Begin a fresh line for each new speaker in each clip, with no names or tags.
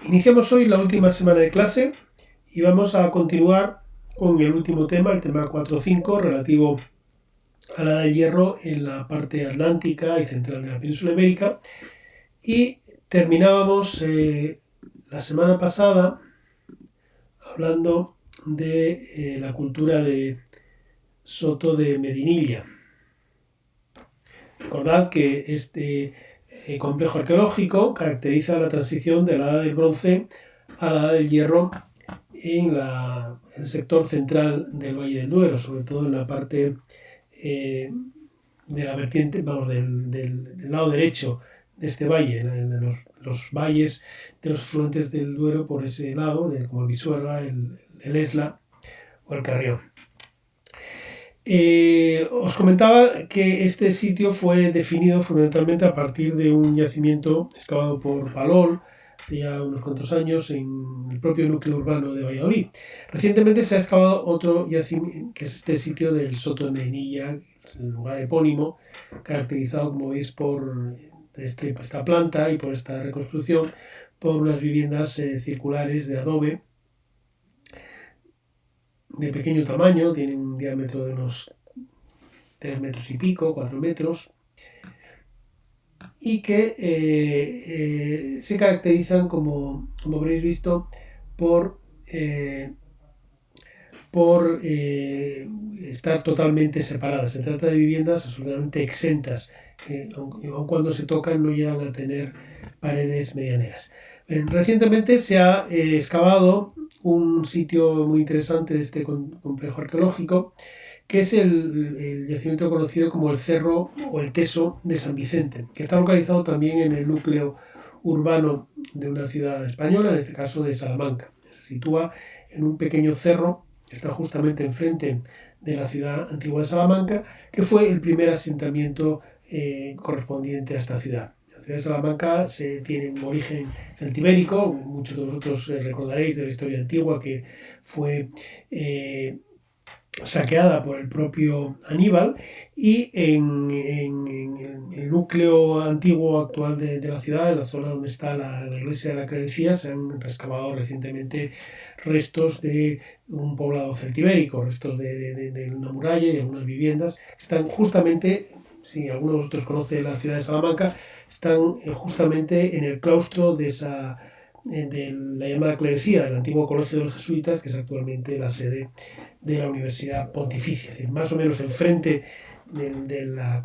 Iniciamos hoy la última semana de clase y vamos a continuar con el último tema, el tema 4.5, relativo a la edad del hierro en la parte atlántica y central de la península ibérica. Y terminábamos la semana pasada hablando de la cultura de Soto de Medinilla. Recordad que este complejo arqueológico caracteriza la transición de la edad del bronce a la edad del hierro en el sector central del Valle del Duero, sobre todo en la parte de la vertiente, vamos, del lado derecho de este valle, en los valles de los afluentes del Duero por ese lado, como el Pisuerga, el Esla o el Carrión. Os comentaba que este sitio fue definido fundamentalmente a partir de un yacimiento excavado por Palol hace ya unos cuantos años en el propio núcleo urbano de Valladolid. Recientemente se ha excavado otro yacimiento, que es este sitio del Soto de Medinilla, el lugar epónimo, caracterizado, como veis, por esta planta y por esta reconstrucción, por unas viviendas circulares de adobe de pequeño tamaño, tienen un diámetro de unos 3 metros y pico, 4 metros, y que se caracterizan, como habréis visto, por estar totalmente separadas. Se trata de viviendas absolutamente exentas, aun cuando se tocan no llegan a tener paredes medianeras. Recientemente se ha excavado un sitio muy interesante de este complejo arqueológico, que es el yacimiento conocido como el Cerro o el Teso de San Vicente, que está localizado también en el núcleo urbano de una ciudad española, en este caso de Salamanca. Se sitúa en un pequeño cerro que está justamente enfrente de la ciudad antigua de Salamanca, que fue el primer asentamiento correspondiente a esta ciudad. La ciudad de Salamanca tiene un origen celtibérico, muchos de vosotros recordaréis de la historia antigua que fue saqueada por el propio Aníbal, y en el núcleo antiguo actual de la ciudad, en la zona donde está la iglesia de la Clerecía, se han excavado recientemente restos de un poblado celtibérico, restos de una muralla y algunas viviendas que están justamente, si alguno de vosotros conoce la ciudad de Salamanca, están justamente en el claustro de la llamada clerecía, del antiguo colegio de los jesuitas, que es actualmente la sede de la Universidad Pontificia, es decir, más o menos enfrente de la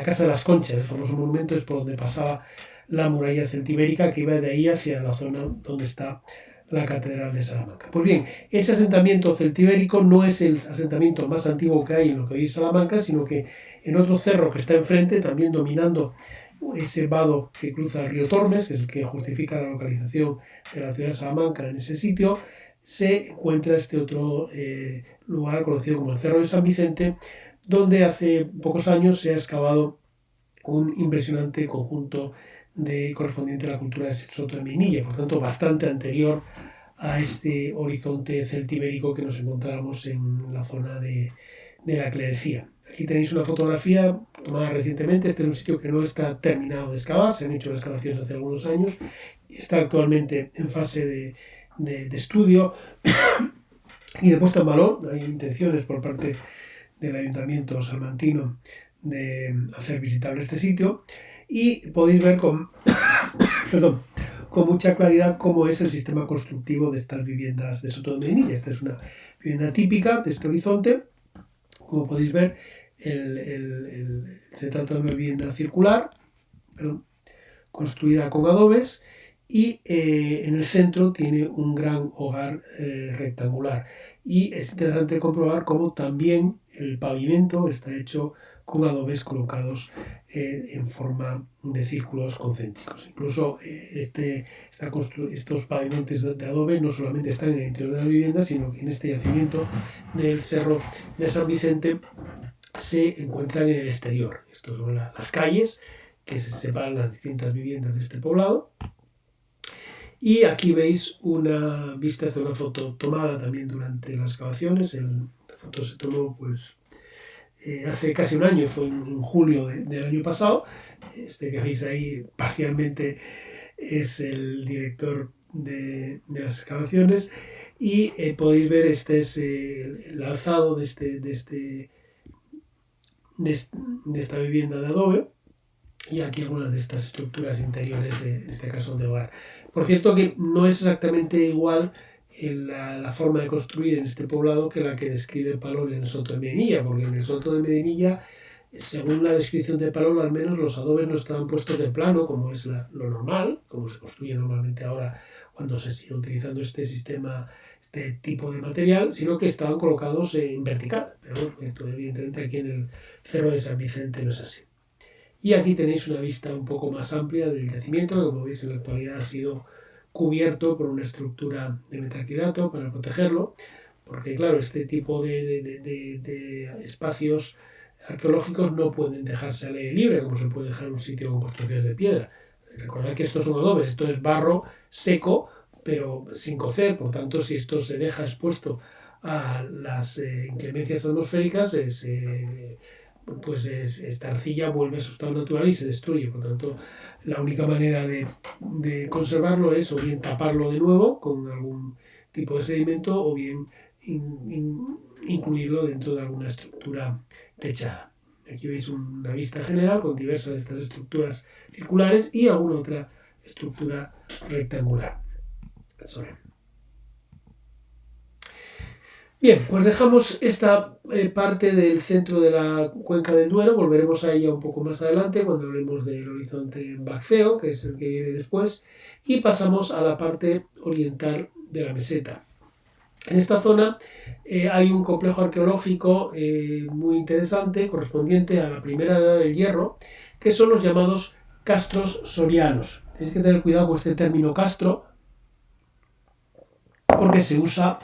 Casa de las Conchas, el famoso monumento, es por donde pasaba la muralla celtibérica que iba de ahí hacia la zona donde está la Catedral de Salamanca. Pues bien, ese asentamiento celtibérico no es el asentamiento más antiguo que hay en lo que hoy es Salamanca, sino que en otro cerro que está enfrente, también dominando ese vado que cruza el río Tormes, que es el que justifica la localización de la ciudad de Salamanca en ese sitio, se encuentra este otro lugar conocido como el Cerro de San Vicente, donde hace pocos años se ha excavado un impresionante conjunto correspondiente a la cultura de Soto de Medinilla, por tanto bastante anterior a este horizonte celtibérico que nos encontramos en la zona de la Clerecía. Aquí tenéis una fotografía tomada recientemente. Este es un sitio que no está terminado de excavar, se han hecho las excavaciones hace algunos años y está actualmente en fase de estudio y de puesta en valor. Hay intenciones por parte del Ayuntamiento salmantino de hacer visitable este sitio, y podéis ver con mucha claridad cómo es el sistema constructivo de estas viviendas de Soto de Medinilla. Esta es una vivienda típica de este horizonte. Como podéis ver, se trata de una vivienda circular, construida con adobes, y en el centro tiene un gran hogar rectangular. Y es interesante comprobar cómo también el pavimento está hecho con adobes colocados en forma de círculos concéntricos. Incluso estos pavimentos de adobe no solamente están en el interior de la vivienda, sino que en este yacimiento del Cerro de San Vicente se encuentran en el exterior. Estas son las calles que se separan las distintas viviendas de este poblado. Y aquí veis una vista de una foto tomada también durante las excavaciones. La foto se tomó hace casi un año, fue en julio del año pasado. Que veis ahí parcialmente es el director de las excavaciones, y podéis ver, este es el alzado de esta vivienda de adobe, y aquí algunas de estas estructuras interiores, en este caso de hogar. Por cierto, que no es exactamente igual la forma de construir en este poblado que la que describe Palol en el Soto de Medinilla, porque en el Soto de Medinilla, según la descripción de Palol, al menos los adobes no estaban puestos de plano, como es lo normal, como se construye normalmente ahora cuando se sigue utilizando este sistema, este tipo de material, sino que estaban colocados en vertical. Pero esto, evidentemente, aquí en el Cerro de San Vicente no es así. Y aquí tenéis una vista un poco más amplia del yacimiento, que como veis en la actualidad ha sido cubierto por una estructura de metacrilato para protegerlo, porque claro, este tipo de espacios arqueológicos no pueden dejarse al aire libre, como se puede dejar un sitio con construcciones de piedra. Recordad que estos son adobes, esto es barro seco, pero sin cocer, por tanto, si esto se deja expuesto a las inclemencias atmosféricas, pues esta arcilla vuelve a su estado natural y se destruye. Por tanto, la única manera de conservarlo es o bien taparlo de nuevo con algún tipo de sedimento, o bien incluirlo dentro de alguna estructura techada. Aquí veis una vista general con diversas de estas estructuras circulares y alguna otra estructura rectangular. Bien, pues dejamos esta parte del centro de la cuenca del Duero, volveremos a ella un poco más adelante cuando hablemos del horizonte Baxeo, que es el que viene después, y pasamos a la parte oriental de la meseta. En esta zona hay un complejo arqueológico muy interesante, correspondiente a la primera edad del hierro, que son los llamados castros sorianos. Tenéis que tener cuidado con este término castro, porque se usa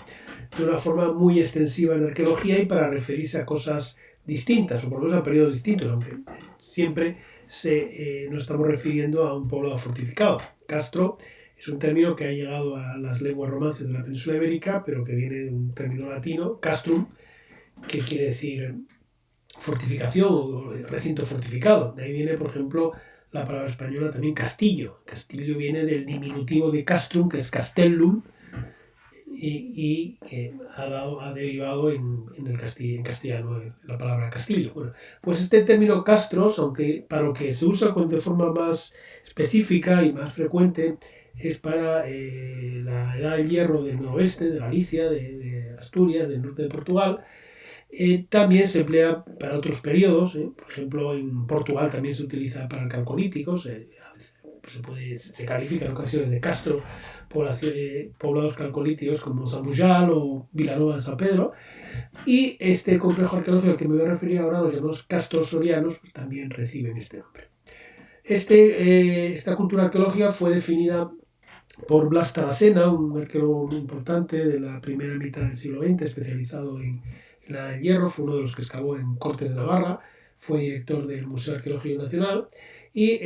de una forma muy extensiva en arqueología y para referirse a cosas distintas, o por lo menos a periodos distintos, aunque siempre nos estamos refiriendo a un poblado fortificado. Castro es un término que ha llegado a las lenguas romances de la península ibérica, pero que viene de un término latino, castrum, que quiere decir fortificación o recinto fortificado. De ahí viene, por ejemplo, la palabra española también castillo. Castillo viene del diminutivo de castrum, que es castellum, y que ha derivado en castellano la palabra castillo. Bueno, pues este término castros, aunque para lo que se usa de forma más específica y más frecuente, es para la edad del hierro del noroeste, de Galicia, de Asturias, del norte de Portugal. También se emplea para otros periodos, por ejemplo en Portugal también se utiliza para el calcolítico, a veces se califica en ocasiones de castro poblados calcolíticos como Zamujal o Vilanova de San Pedro, y este complejo arqueológico al que me voy a referir ahora, los llamados castros sorianos, pues también reciben este nombre. Esta cultura arqueológica fue definida por Blas Taracena, un arqueólogo muy importante de la primera mitad del siglo XX, especializado en la del hierro, fue uno de los que excavó en Cortes de Navarra, fue director del Museo Arqueológico Nacional, y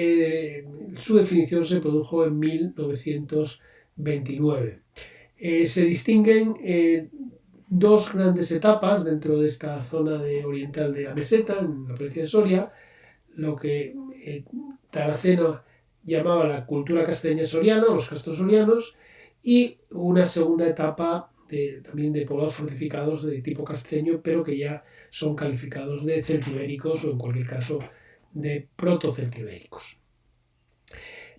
su definición se produjo en 1929. Se distinguen dos grandes etapas dentro de esta zona oriental de la meseta, en la provincia de Soria, lo que Taracena llamaba la cultura castellana soriana, los castros sorianos, y una segunda etapa también de poblados fortificados de tipo castreño, pero que ya son calificados de celtibéricos o en cualquier caso de protoceltibéricos.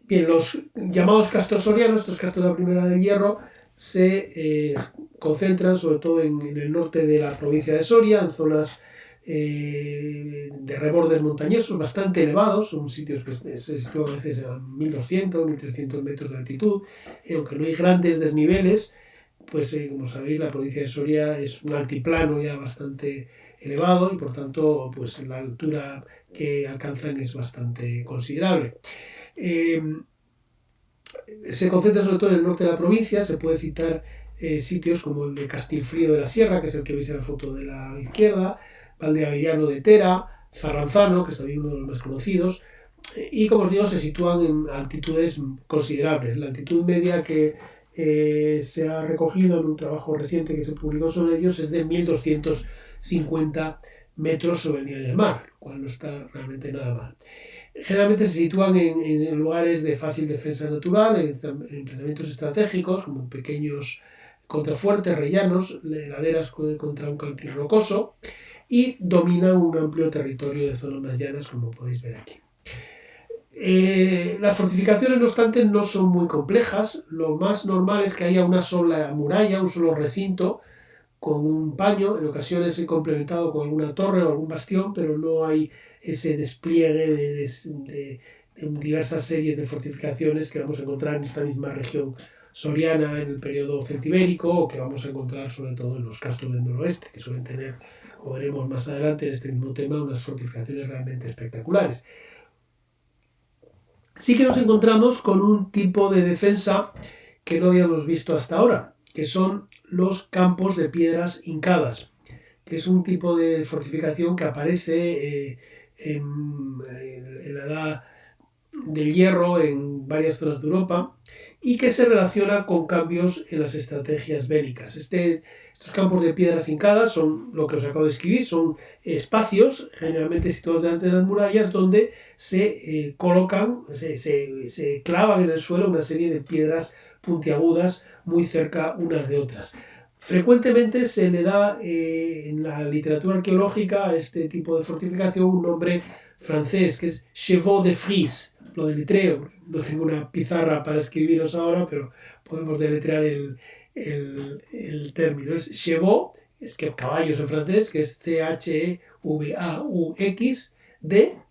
Bien, los llamados castros sorianos, estos castros de la primera del hierro, se concentran sobre todo en el norte de la provincia de Soria, en zonas de rebordes montañosos bastante elevados, son sitios que se sitúan a veces a 1200, 1300 metros de altitud, aunque no hay grandes desniveles, pues como sabéis la provincia de Soria es un altiplano ya bastante elevado y por tanto pues la altura que alcanzan es bastante considerable. Se concentra sobre todo en el norte de la provincia, se puede citar sitios como el de Castilfrío de la Sierra, que es el que veis en la foto de la izquierda, Valdeavellano de Tera, Zarranzano, que es también uno de los más conocidos, y como os digo, se sitúan en altitudes considerables. La altitud media que se ha recogido en un trabajo reciente que se publicó sobre ellos es de 1250 metros sobre el nivel del mar, lo cual no está realmente nada mal. Generalmente se sitúan en lugares de fácil defensa natural, en emplazamientos estratégicos, como pequeños contrafuertes, rellanos, laderas contra un cantil rocoso, y dominan un amplio territorio de zonas más llanas, como podéis ver aquí. Las fortificaciones, no obstante, no son muy complejas. Lo más normal es que haya una sola muralla, un solo recinto, con un paño, en ocasiones complementado con alguna torre o algún bastión, pero no hay ese despliegue de diversas series de fortificaciones que vamos a encontrar en esta misma región soriana en el periodo celtibérico, o que vamos a encontrar sobre todo en los castros del noroeste, que suelen tener, como veremos más adelante en este mismo tema, unas fortificaciones realmente espectaculares. Sí que nos encontramos con un tipo de defensa que no habíamos visto hasta ahora, que son los campos de piedras hincadas, que es un tipo de fortificación que aparece en la edad del hierro en varias zonas de Europa y que se relaciona con cambios en las estrategias bélicas. Estos campos de piedras hincadas son lo que os acabo de escribir, son espacios generalmente situados delante de las murallas donde se colocan, se clavan en el suelo una serie de piedras puntiagudas muy cerca unas de otras. Frecuentemente se le da en la literatura arqueológica a este tipo de fortificación un nombre francés, que es chevaux de frise. Lo deletreo, no tengo una pizarra para escribiros ahora, pero podemos deletrear el término. Es chevaux, es que caballos en francés, que es Chevaux,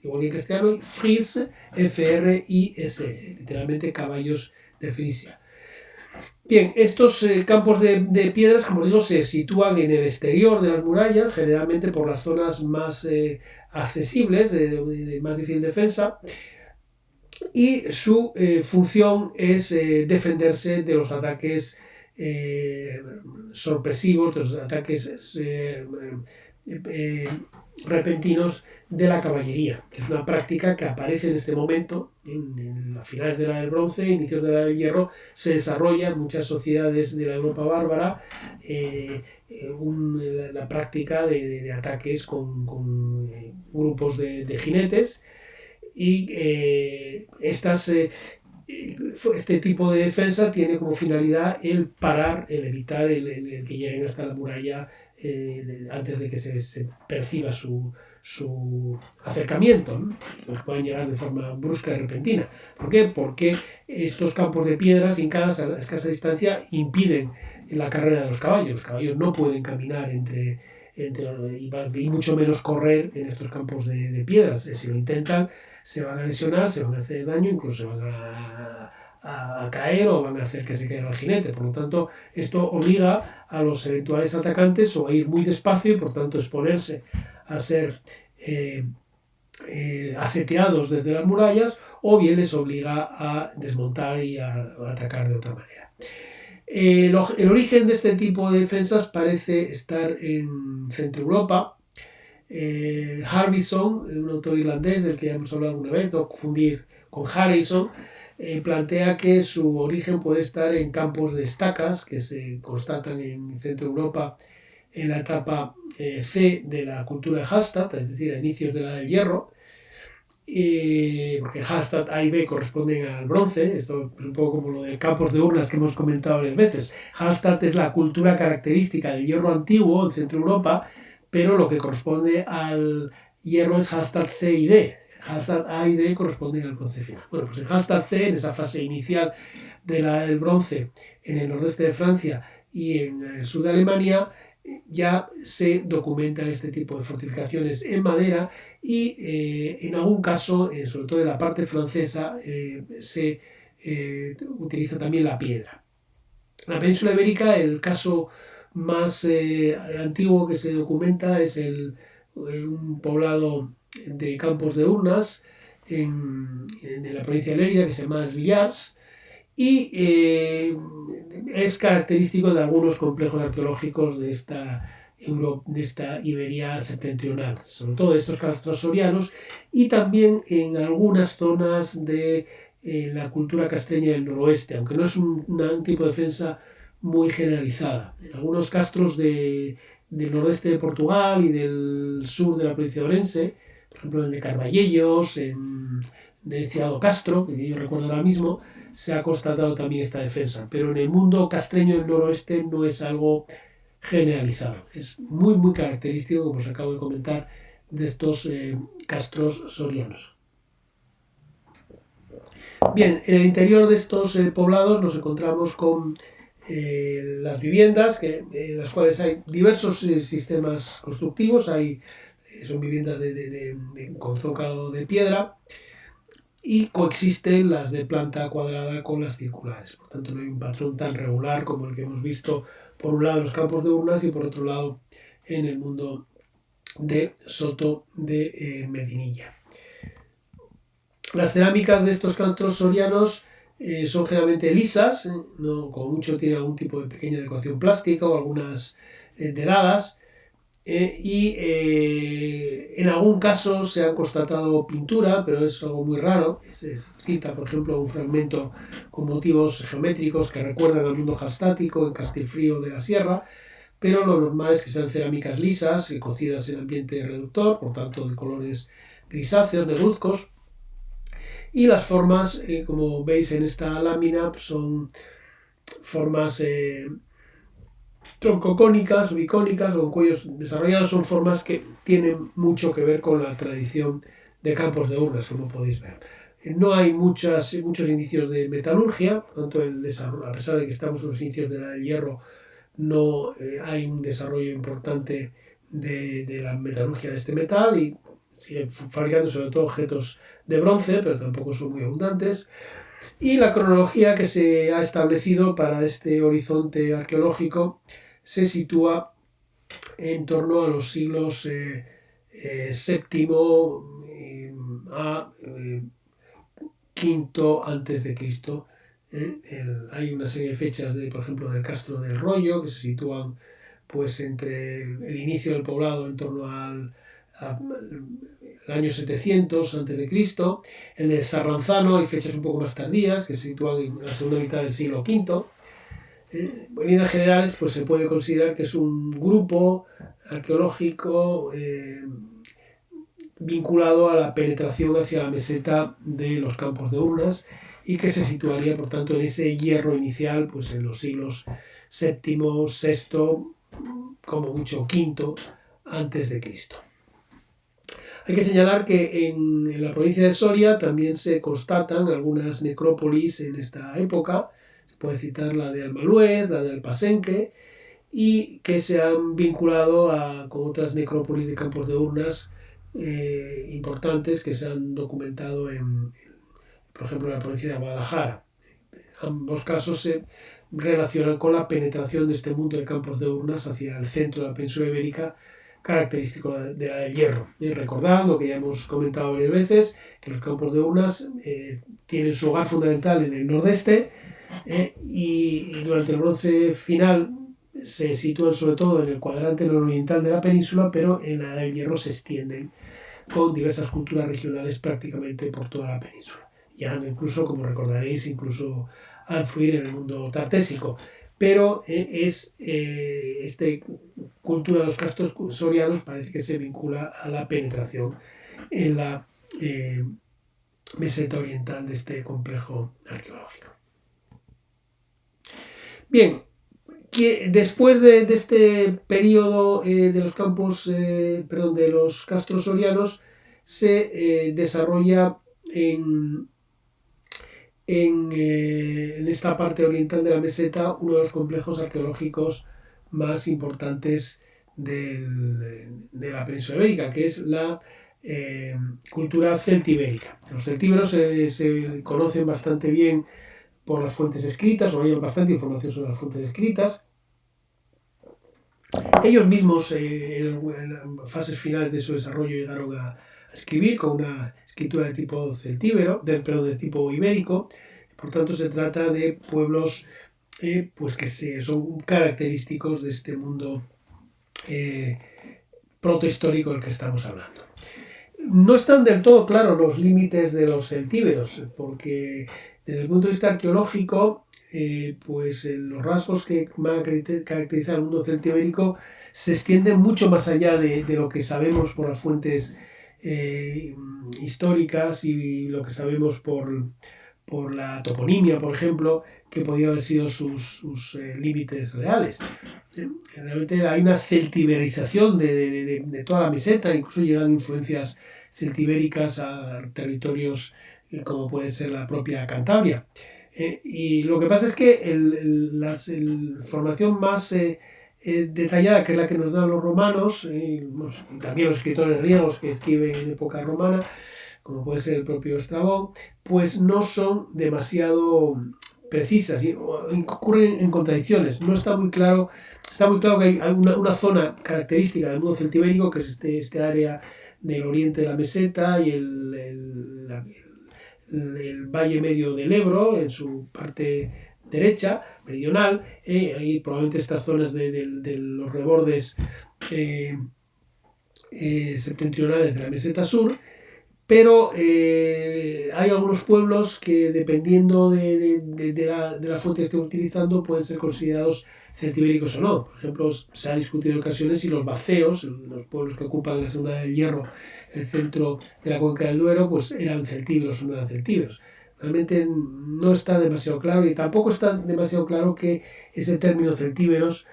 igual que en castellano, y frise, F-R-I-S, literalmente caballos de Frisia. Bien, estos campos de piedras, como digo, se sitúan en el exterior de las murallas, generalmente por las zonas más accesibles, de más difícil defensa, y su función es defenderse de los ataques sorpresivos, de los ataques repentinos de la caballería, que es una práctica que aparece en este momento, en las finales de la del bronce, inicios de la del hierro, se desarrolla en muchas sociedades de la Europa bárbara la práctica de ataques con grupos de jinetes, y este tipo de defensa tiene como finalidad el parar, el evitar el que lleguen hasta la muralla antes de que se perciba su acercamiento, ¿no? Pues pueden llegar de forma brusca y repentina. ¿Por qué? Porque estos campos de piedras hincadas a escasa distancia impiden la carrera de los caballos. Los caballos no pueden caminar y mucho menos correr en estos campos de piedras. Si lo intentan, se van a lesionar, se van a hacer daño, incluso se van a caer o van a hacer que se caiga el jinete. Por lo tanto, esto obliga a los eventuales atacantes o a ir muy despacio y por tanto exponerse a ser aseteados desde las murallas, o bien les obliga a desmontar y a atacar de otra manera. El origen de este tipo de defensas parece estar en Centro Europa. Harbison, un autor irlandés del que ya hemos hablado alguna vez, no confundir con Harrison, plantea que su origen puede estar en campos de estacas que se constatan en Centro Europa en la etapa C de la cultura de Hallstatt, es decir, a inicios de la del hierro, porque Hallstatt A y B corresponden al bronce. Esto es un poco como lo de campos de urnas que hemos comentado varias veces. Hallstatt es la cultura característica del hierro antiguo en Centro Europa, pero lo que corresponde al hierro es Hallstatt C y D. Hallstatt A y D corresponden al bronce final. Bueno, pues en Hallstatt C, en esa fase inicial del bronce, en el nordeste de Francia y en el sur de Alemania, ya se documentan este tipo de fortificaciones en madera y en algún caso, sobre todo en la parte francesa, se utiliza también la piedra. En la península ibérica, el caso más antiguo que se documenta es un poblado de campos de urnas en la provincia de Lérida, que se llama Villars, y es característico de algunos complejos arqueológicos de esta Iberia septentrional, sobre todo de estos castros sorianos, y también en algunas zonas de la cultura castreña del noroeste, aunque no es un tipo de defensa muy generalizada. En algunos castros del nordeste de Portugal y del sur de la provincia de Orense, por ejemplo el de Carballellos, en de Ciudad Castro, que yo recuerdo ahora mismo, se ha constatado también esta defensa. Pero en el mundo castreño del noroeste no es algo generalizado. Es muy, muy característico, como os acabo de comentar, de estos castros sorianos. Bien, en el interior de estos poblados nos encontramos con las viviendas, en las cuales hay diversos sistemas constructivos. Son viviendas con zócalo de piedra y coexisten las de planta cuadrada con las circulares. Por tanto, no hay un patrón tan regular como el que hemos visto por un lado en los campos de urnas y por otro lado en el mundo de Soto de Medinilla. Las cerámicas de estos castros sorianos son generalmente lisas, no, como mucho tienen algún tipo de pequeña decoración plástica o algunas dedadas, y en algún caso se ha constatado pintura, pero es algo muy raro. Se cita, por ejemplo, un fragmento con motivos geométricos que recuerdan al mundo jastático en Castelfrío de la Sierra, pero lo normal es que sean cerámicas lisas y cocidas en ambiente reductor, por tanto de colores grisáceos, negruzcos. Y las formas, como veis en esta lámina, son formas troncocónicas, bicónicas, con cuellos desarrollados. Son formas que tienen mucho que ver con la tradición de campos de urnas, como podéis ver. No hay muchos indicios de metalurgia, por tanto, a pesar de que estamos en los inicios de la del hierro, no hay un desarrollo importante de la metalurgia de este metal y siguen fabricando sobre todo objetos de bronce, pero tampoco son muy abundantes. Y la cronología que se ha establecido para este horizonte arqueológico se sitúa en torno a los siglos VII a V antes de Cristo. Hay una serie de fechas, por ejemplo, del Castro del Rollo, que se sitúan pues entre el inicio del poblado en torno al año 700 a.C., el de Zarranzano hay fechas un poco más tardías, que se sitúan en la segunda mitad del siglo V. En líneas generales, pues se puede considerar que es un grupo arqueológico vinculado a la penetración hacia la meseta de los campos de urnas y que se situaría, por tanto, en ese hierro inicial, pues en los siglos VII, VI, como mucho V antes de Cristo. Hay que señalar que en la provincia de Soria también se constatan algunas necrópolis en esta época. Se puede citar la de Almaluez, la de Alpasenque, y que se han vinculado con otras necrópolis de campos de urnas importantes que se han documentado por ejemplo, en la provincia de Guadalajara. Ambos casos se relacionan con la penetración de este mundo de campos de urnas hacia el centro de la península ibérica, característico de la del hierro. Y recordad lo que ya hemos comentado varias veces, que los campos de urnas tienen su hogar fundamental en el nordeste y durante el bronce final se sitúan sobre todo en el cuadrante nororiental de la península, pero en la del hierro se extienden con diversas culturas regionales prácticamente por toda la península, llegando incluso, como recordaréis, incluso a influir en el mundo tartésico. Pero esta cultura de los castros sorianos parece que se vincula a la penetración en la meseta oriental de este complejo arqueológico. Bien, que después de este periodo de los de los castros sorianos se desarrolla en esta parte oriental de la meseta uno de los complejos arqueológicos más importantes de la península ibérica, que es la cultura celtibérica. Los celtíberos se conocen bastante bien por las fuentes escritas, o hay bastante información sobre las fuentes escritas. Ellos mismos en fases finales de su desarrollo llegaron a escribir con una escritura de tipo celtíbero, de tipo ibérico. Por tanto, se trata de pueblos pues que son característicos de este mundo protohistórico del que estamos hablando. No están del todo claros los límites de los celtíberos, porque desde el punto de vista arqueológico, pues los rasgos que van a caracterizar al mundo celtibérico se extienden mucho más allá de lo que sabemos por las fuentes históricas y lo que sabemos por la toponimia, por ejemplo, que podían haber sido sus límites reales. Realmente hay una celtiberización de toda la meseta, incluso llegan influencias celtibéricas a territorios como puede ser la propia Cantabria. Y lo que pasa es que la información más detallada, que es la que nos dan los romanos, y también los escritores griegos que escriben en época romana, como puede ser el propio Estrabón, pues no son demasiado precisas y incurren en contradicciones. No está muy claro, está muy claro que hay una zona característica del mundo celtibérico, que es este área del oriente de la meseta y el valle medio del Ebro, en su parte derecha, meridional, ahí probablemente estas zonas de los rebordes septentrionales de la meseta sur, pero hay algunos pueblos que, dependiendo de la fuente que estén utilizando, pueden ser considerados celtibéricos o no. Por ejemplo, se ha discutido en ocasiones si los baceos, los pueblos que ocupan la segunda del Hierro, el centro de la cuenca del Duero, pues eran celtíberos o no eran celtíberos. Realmente no está demasiado claro, y tampoco está demasiado claro que ese término celtíberos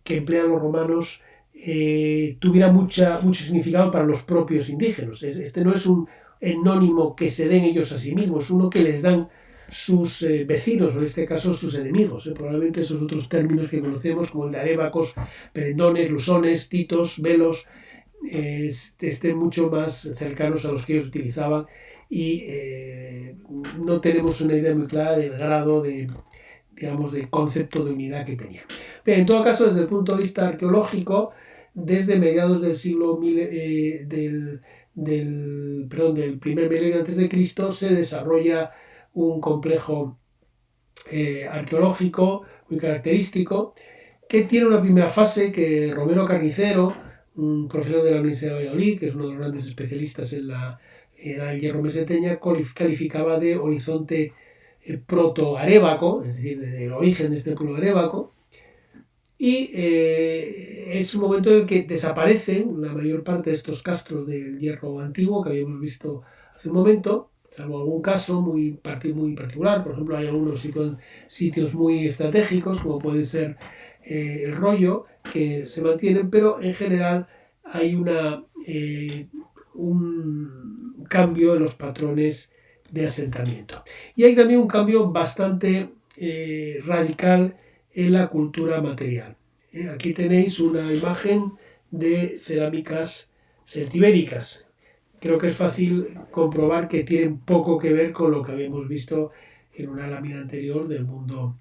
que emplean los romanos tuviera mucho significado para los propios indígenas. Este no es un etnónimo que se den ellos a sí mismos, es uno que les dan sus vecinos, o en este caso sus enemigos. Probablemente esos otros términos que conocemos, como el de arébacos, perendones, lusones, titos, velos, estén mucho más cercanos a los que ellos utilizaban, y no tenemos una idea muy clara del grado de concepto de unidad que tenía. Bien, en todo caso, desde el punto de vista arqueológico, desde mediados del siglo del primer milenio antes de Cristo, se desarrolla un complejo arqueológico muy característico, que tiene una primera fase que Romero Carnicero, un profesor de la Universidad de Valladolid, que es uno de los grandes especialistas en la edad del hierro meseteña, calificaba de horizonte proto-arébaco, es decir, desde el origen de este pueblo arébaco, y es un momento en el que desaparecen la mayor parte de estos castros del hierro antiguo que habíamos visto hace un momento, salvo algún caso muy particular. Por ejemplo, hay algunos sitios muy estratégicos, como puede ser el Rollo, que se mantienen, pero en general hay un cambio en los patrones de asentamiento. Y hay también un cambio bastante radical en la cultura material. Aquí tenéis una imagen de cerámicas celtibéricas. Creo que es fácil comprobar que tienen poco que ver con lo que habíamos visto en una lámina anterior del mundo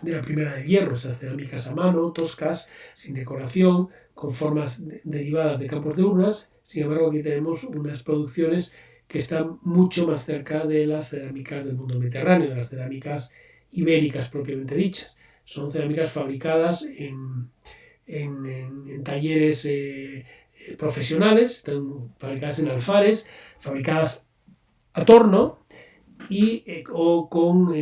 de la primera del hierro, esas cerámicas a mano, toscas, sin decoración, con formas derivadas de campos de urnas. Sin embargo, aquí tenemos unas producciones que están mucho más cerca de las cerámicas del mundo mediterráneo, de las cerámicas ibéricas propiamente dichas. Son cerámicas fabricadas en talleres profesionales, están fabricadas en alfares, fabricadas a torno o con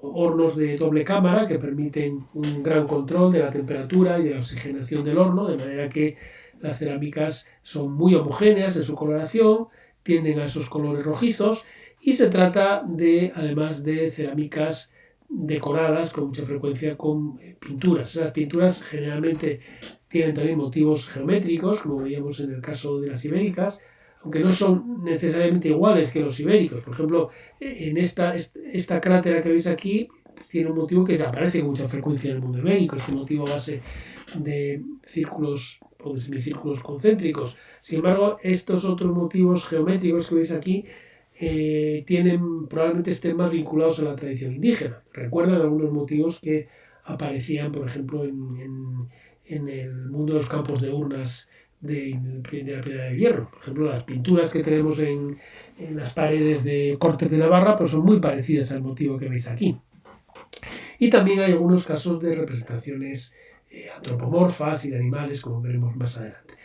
hornos de doble cámara que permiten un gran control de la temperatura y de la oxigenación del horno, de manera que las cerámicas son muy homogéneas en su coloración, tienden a esos colores rojizos, y se trata además de cerámicas decoradas con mucha frecuencia con pinturas. Esas pinturas generalmente tienen también motivos geométricos, como veíamos en el caso de las ibéricas, aunque no son necesariamente iguales que los ibéricos. Por ejemplo, en esta crátera que veis aquí, pues tiene un motivo que aparece con mucha frecuencia en el mundo ibérico, es un motivo a base de círculos o de semicírculos concéntricos. Sin embargo, estos otros motivos geométricos que veis aquí probablemente estén más vinculados a la tradición indígena. Recuerdan algunos motivos que aparecían, por ejemplo, en el mundo de los campos de urnas de la Piedra del Hierro. Por ejemplo, las pinturas que tenemos en las paredes de Cortes de Navarra pues son muy parecidas al motivo que veis aquí. Y también hay algunos casos de representaciones antropomorfas y de animales, como veremos más adelante.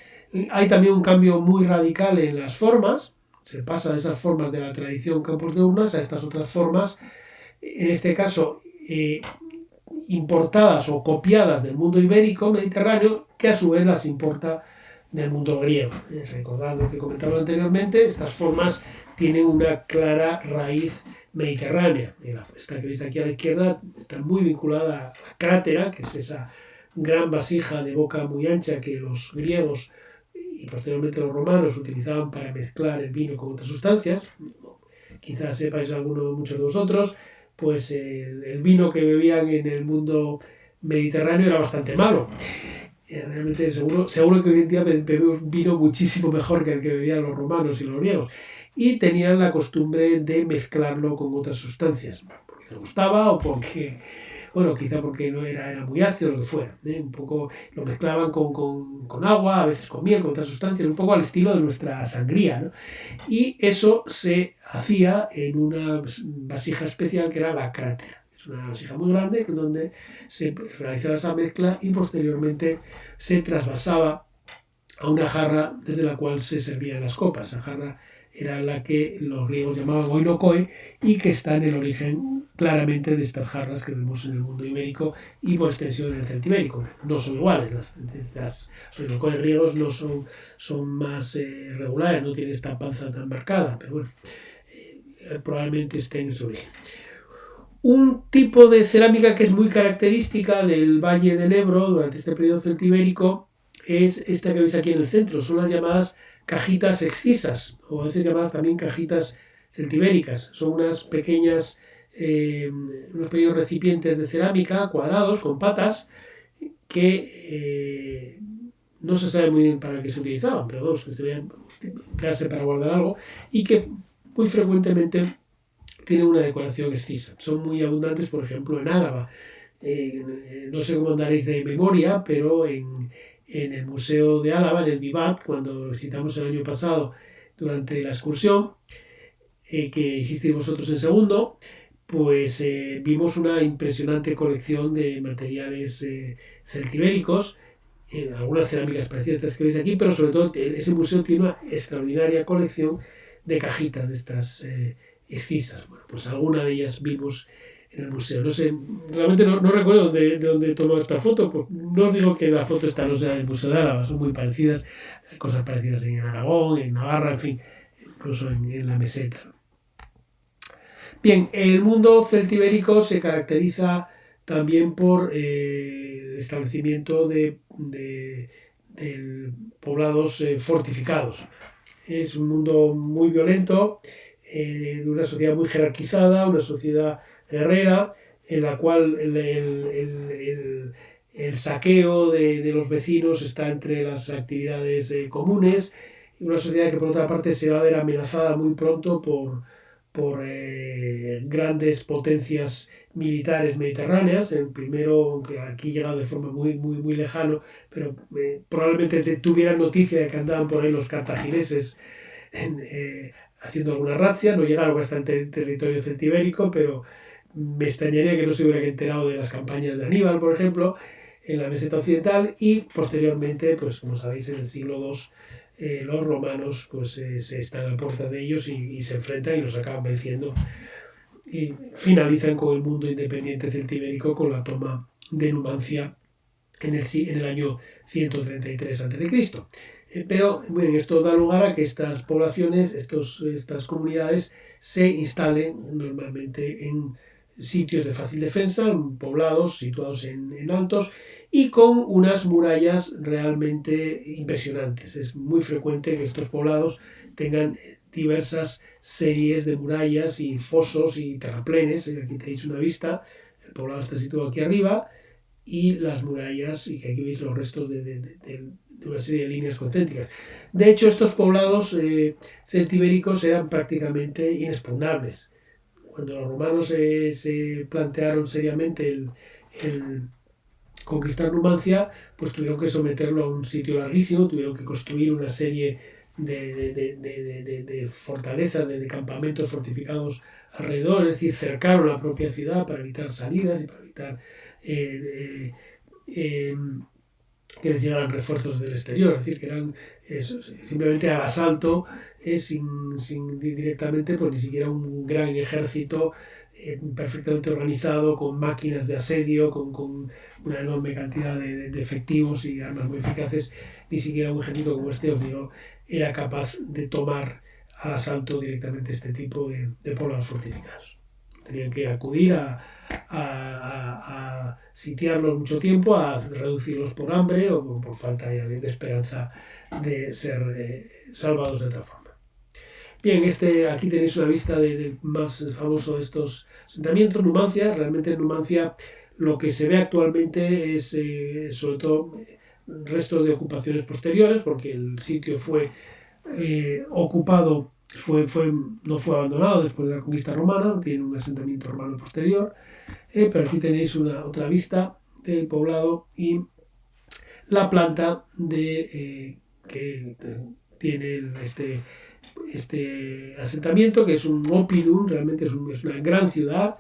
Hay también un cambio muy radical en las formas. Se pasa de esas formas de la tradición campos de urnas a estas otras formas, en este caso importadas o copiadas del mundo ibérico mediterráneo, que a su vez las importa del mundo griego. Recordando que comentaba anteriormente, estas formas tienen una clara raíz mediterránea. Esta que veis aquí a la izquierda está muy vinculada a la crátera, que es esa gran vasija de boca muy ancha que los griegos y posteriormente los romanos utilizaban para mezclar el vino con otras sustancias. Quizás sepáis muchos de vosotros, pues el vino que bebían en el mundo mediterráneo era bastante malo. Realmente seguro que hoy en día bebemos vino muchísimo mejor que el que bebían los romanos y los griegos. Y tenían la costumbre de mezclarlo con otras sustancias, porque les gustaba o porque, bueno, quizá porque no era muy ácido, lo que fuera. Un poco lo mezclaban con agua, a veces con miel, con otras sustancias, un poco al estilo de nuestra sangría, ¿no? Y eso se hacía en una vasija especial que era la crátera. Es una vasija muy grande donde se realizaba esa mezcla y posteriormente se trasvasaba a una jarra desde la cual se servían las copas. Esa jarra era la que los griegos llamaban oinokoe y que está en el origen claramente de estas jarras que vemos en el mundo ibérico y por extensión en el celtibérico. No son iguales, los oinokoes griegos no son más regulares, no tienen esta panza tan marcada, pero bueno, probablemente esté en su origen. Un tipo de cerámica que es muy característica del Valle del Ebro durante este periodo celtibérico es esta que veis aquí en el centro, son las llamadas cajitas excisas, o a veces llamadas también cajitas celtibéricas. Son unos pequeños recipientes de cerámica cuadrados con patas que no se sabe muy bien para qué se utilizaban, pero que se debían emplearse para guardar algo y que muy frecuentemente tienen una decoración excisa. Son muy abundantes, por ejemplo, en Álava. No sé cómo andaréis de memoria, pero en el Museo de Álava, en el Vivat, cuando lo visitamos el año pasado durante la excursión que hicisteis vosotros en segundo, pues vimos una impresionante colección de materiales celtibéricos, algunas cerámicas parecidas a las que veis aquí, pero sobre todo ese museo tiene una extraordinaria colección de cajitas de estas excisas. Bueno, pues alguna de ellas vimos en el museo. No sé, realmente no recuerdo de dónde tomó esta foto, pues no os digo que la foto esta no sea del Museo de Álava, son muy parecidas, hay cosas parecidas en Aragón, en Navarra, en fin, incluso en la meseta. Bien, el mundo celtibérico se caracteriza también por el establecimiento de poblados fortificados. Es un mundo muy violento, de una sociedad muy jerarquizada, una sociedad guerrera, en la cual el saqueo de los vecinos está entre las actividades comunes, y una sociedad que por otra parte se va a ver amenazada muy pronto por grandes potencias militares mediterráneas. El primero, aunque aquí llegado de forma muy lejano, pero probablemente tuvieran noticia de que andaban por ahí los cartagineses haciendo alguna razzia. No llegaron hasta el territorio celtibérico, pero me extrañaría que no se hubieran enterado de las campañas de Aníbal, por ejemplo, en la meseta occidental, y posteriormente, pues como sabéis, en el siglo II los romanos pues se están a puerta de ellos y se enfrentan y los acaban venciendo y finalizan con el mundo independiente celtibérico con la toma de Numancia en el año 133 a.C. Pero bueno, esto da lugar a que estas poblaciones, estas comunidades se instalen normalmente en sitios de fácil defensa, en poblados situados en altos y con unas murallas realmente impresionantes. Es muy frecuente que estos poblados tengan diversas series de murallas y fosos y terraplenes. Aquí tenéis una vista, el poblado está situado aquí arriba y las murallas, y aquí veis los restos de una serie de líneas concéntricas. De hecho, estos poblados celtibéricos eran prácticamente inexpugnables. Cuando los romanos se plantearon seriamente el conquistar Numancia, pues tuvieron que someterlo a un sitio larguísimo, tuvieron que construir una serie de fortalezas, de campamentos fortificados alrededor, es decir, cercaron la propia ciudad para evitar salidas y para evitar que les llegaran refuerzos del exterior, es decir, que eran simplemente al asalto, sin directamente, pues ni siquiera un gran ejército perfectamente organizado, con máquinas de asedio, con una enorme cantidad de efectivos y armas muy eficaces, ni siquiera un ejército como este, os digo, era capaz de tomar al asalto directamente este tipo de poblados fortificados. Tenían que acudir a sitiarlos mucho tiempo, a reducirlos por hambre o por falta de esperanza de ser salvados de otra forma. Bien, aquí tenéis una vista del más famoso de estos asentamientos, Numancia. Realmente en Numancia lo que se ve actualmente es sobre todo restos de ocupaciones posteriores, porque el sitio fue ocupado, no fue abandonado después de la conquista romana, tiene un asentamiento romano posterior, pero aquí tenéis otra vista del poblado y la planta que tiene este asentamiento, que es un oppidum, realmente es una gran ciudad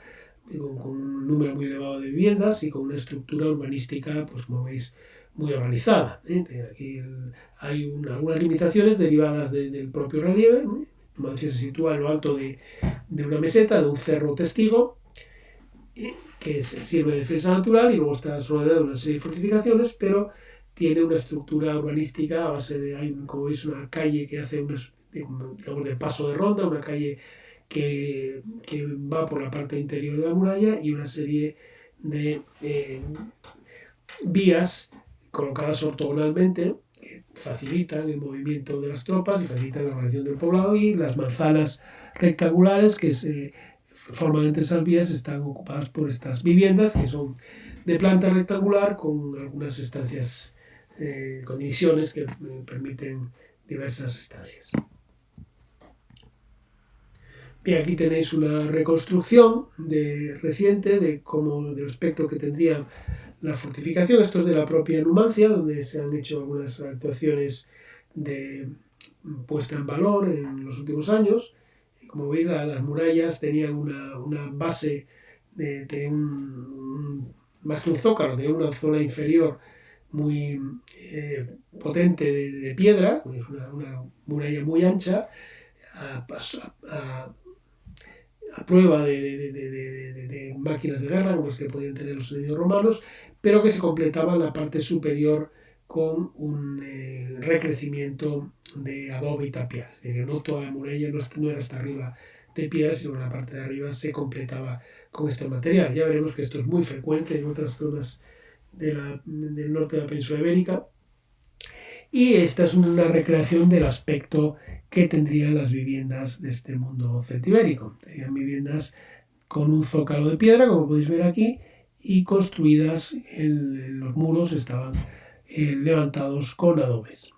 con un número muy elevado de viviendas y con una estructura urbanística, pues como veis, muy organizada. Aquí hay algunas limitaciones derivadas del propio relieve. Numancia se sitúa en lo alto de una meseta, de un cerro testigo, que sirve de defensa natural, y luego está rodeado de una serie de fortificaciones, pero tiene una estructura urbanística a base hay, como veis, una calle que hace digamos, de paso de ronda, una calle que va por la parte interior de la muralla, y una serie de vías colocadas ortogonalmente que facilitan el movimiento de las tropas y facilitan la organización del poblado, y las manzanas rectangulares que se forman entre esas vías están ocupadas por estas viviendas, que son de planta rectangular con algunas estancias con divisiones que permiten diversas estancias. Bien, aquí tenéis una reconstrucción reciente del aspecto que tendría la fortificación. Esto es de la propia Numancia, donde se han hecho algunas actuaciones de puesta en valor en los últimos años. Y como veis, las murallas tenían una base, más que un zócalo, tenían una zona inferior muy potente de piedra, una muralla muy ancha, a prueba de máquinas de guerra, como las que podían tener los enemigos romanos, pero que se completaba en la parte superior con un recrecimiento de adobe y tapial. Es decir, no toda la muralla no era hasta arriba de piedra, sino en la parte de arriba se completaba con este material. Ya veremos que esto es muy frecuente en otras zonas del norte de la península ibérica. Y esta es una recreación del aspecto que tendrían las viviendas de este mundo celtibérico. Tenían viviendas con un zócalo de piedra, como podéis ver aquí, y construidas los muros estaban levantados con adobes.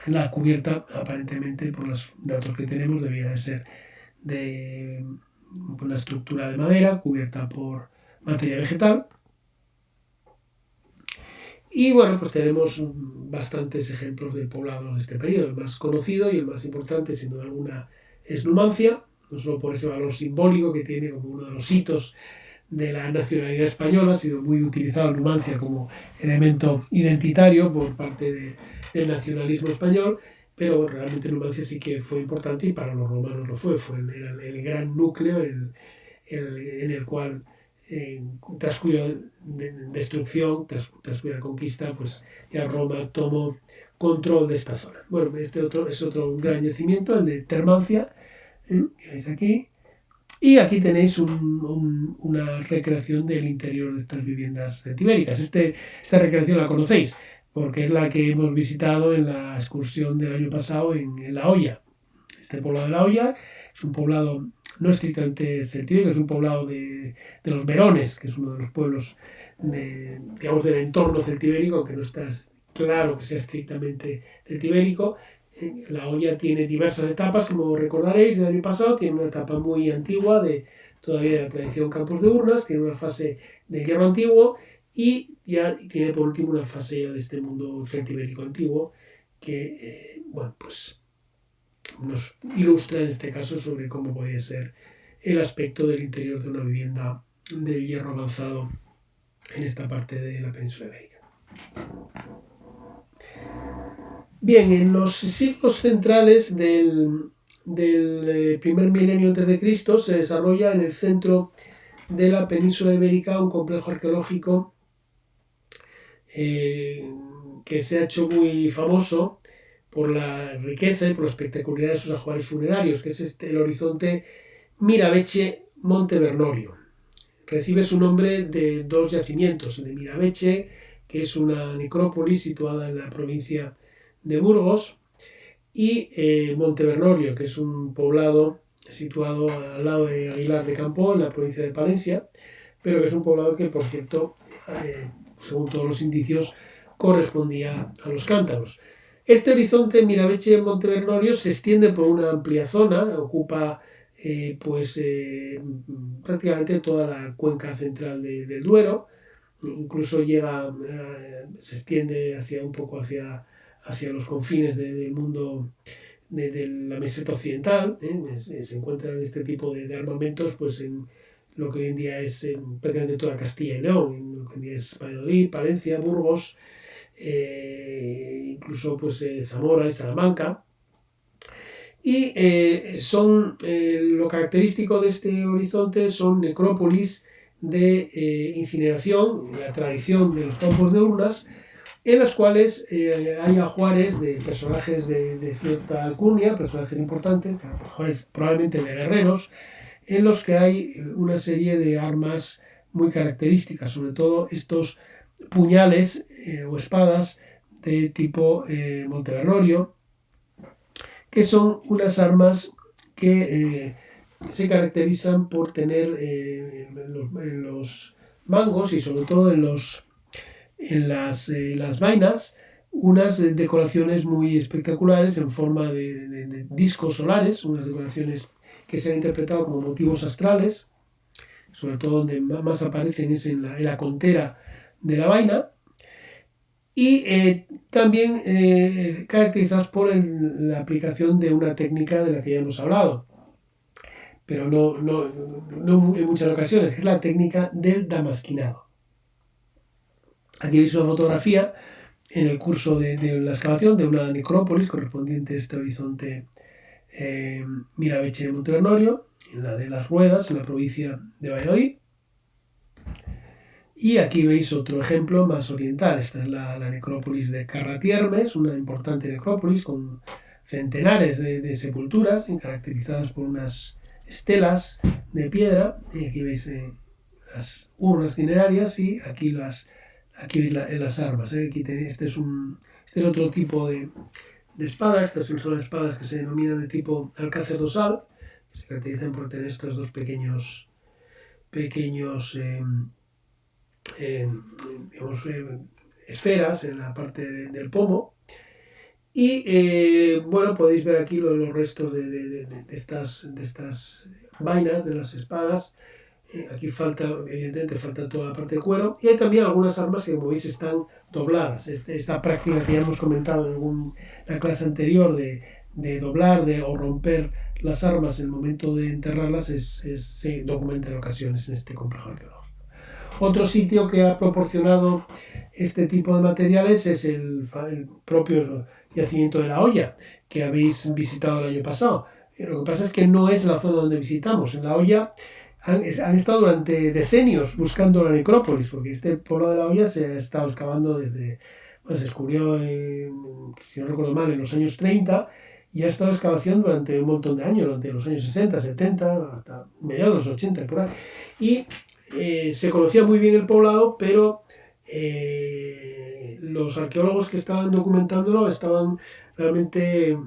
La cubierta, aparentemente, por los datos que tenemos, debía de ser de una estructura de madera cubierta por materia vegetal. Y bueno, pues tenemos bastantes ejemplos de poblados de este periodo. El más conocido y el más importante, sin duda alguna, es Numancia, no solo por ese valor simbólico que tiene como uno de los hitos de la nacionalidad española. Ha sido muy utilizado Numancia como elemento identitario por parte del nacionalismo español, pero realmente Numancia sí que fue importante, y para los romanos lo fue. Era el gran núcleo en el cual, tras cuya destrucción, tras cuya conquista, pues ya Roma tomó control de esta zona. Bueno, este es otro gran yacimiento, el de Termancia, que veis aquí. Y aquí tenéis una recreación del interior de estas viviendas celtibéricas. Esta recreación la conocéis, porque es la que hemos visitado en la excursión del año pasado en La Hoya. Este poblado de La Hoya es un poblado no estrictamente celtibérico, es un poblado de los Verones, que es uno de los pueblos digamos, del entorno celtibérico, aunque no está claro que sea estrictamente celtibérico. La Hoya tiene diversas etapas, como recordaréis del año pasado. Tiene una etapa muy antigua todavía de la tradición Campos de Urnas, tiene una fase del hierro antiguo, y tiene por último una fase ya de este mundo celtibérico antiguo que bueno, pues nos ilustra en este caso sobre cómo podía ser el aspecto del interior de una vivienda del hierro avanzado en esta parte de la península ibérica. Bien, en los siglos centrales del primer milenio antes de Cristo se desarrolla en el centro de la península ibérica un complejo arqueológico que se ha hecho muy famoso por la riqueza y por la espectacularidad de sus ajuares funerarios, que es el horizonte Mirabeche-Montevernorio. Recibe su nombre de dos yacimientos, el de Mirabeche, que es una necrópolis situada en la provincia de Burgos, y Montevernorio, que es un poblado situado al lado de Aguilar de Campoo, en la provincia de Palencia, pero que es un poblado que, por cierto, según todos los indicios, correspondía a los cántabros. Este horizonte Mirabeche-Montevernorio se extiende por una amplia zona, ocupa prácticamente toda la cuenca central del Duero, incluso llega, se extiende un poco hacia los confines del mundo de la meseta occidental. Se encuentran este tipo de armamentos pues en lo que hoy en día es prácticamente toda Castilla y León, en lo que hoy en día es Valladolid, Palencia, Burgos, incluso pues Zamora y Salamanca. Y lo característico de este horizonte son necrópolis de incineración, la tradición de los campos de urnas, en las cuales hay ajuares de personajes de cierta alcurnia, personajes importantes, ajuares probablemente de guerreros, en los que hay una serie de armas muy características, sobre todo estos puñales o espadas de tipo Montevernorio, que son unas armas que se caracterizan por tener en los mangos y sobre todo en las vainas unas decoraciones muy espectaculares en forma de discos solares, unas decoraciones que se han interpretado como motivos astrales, sobre todo donde más aparecen es en la contera de la vaina, y también caracterizadas por la aplicación de una técnica de la que ya hemos hablado, pero no en muchas ocasiones, que es la técnica del damasquinado. Aquí veis una fotografía en el curso de la excavación de una necrópolis correspondiente a este horizonte Mirabeche de Montevernorio, en la de Las Ruedas, en la provincia de Valladolid. Y aquí veis otro ejemplo más oriental. Esta es la necrópolis de Carratiermes, una importante necrópolis con centenares de sepulturas caracterizadas por unas estelas de piedra. Y aquí veis las urnas cinerarias y aquí veis las armas. Este es otro tipo de espadas. Estas son espadas que se denominan de tipo alcácer dosal, que se caracterizan por tener estos dos pequeños esferas en la parte del pomo. Y bueno, podéis ver aquí los restos de estas vainas, de las espadas. Aquí evidentemente falta toda la parte de cuero, y hay también algunas armas que, como veis, están dobladas. Esta práctica que ya hemos comentado en la clase anterior de doblar o romper las armas en el momento de enterrarlas se documenta en ocasiones en este complejo arqueológico. Otro sitio que ha proporcionado este tipo de materiales es el propio yacimiento de La Hoya, que habéis visitado el año pasado. Lo que pasa es que no es la zona donde visitamos. En La Hoya han estado durante decenios buscando la necrópolis, porque este pueblo de La Hoya se ha estado excavando se descubrió, si no recuerdo mal, en los años 30, y ha estado excavación durante un montón de años, durante los años 60, 70, hasta mediados de los 80, por ahí. Y se conocía muy bien el poblado, pero los arqueólogos que estaban documentándolo estaban realmente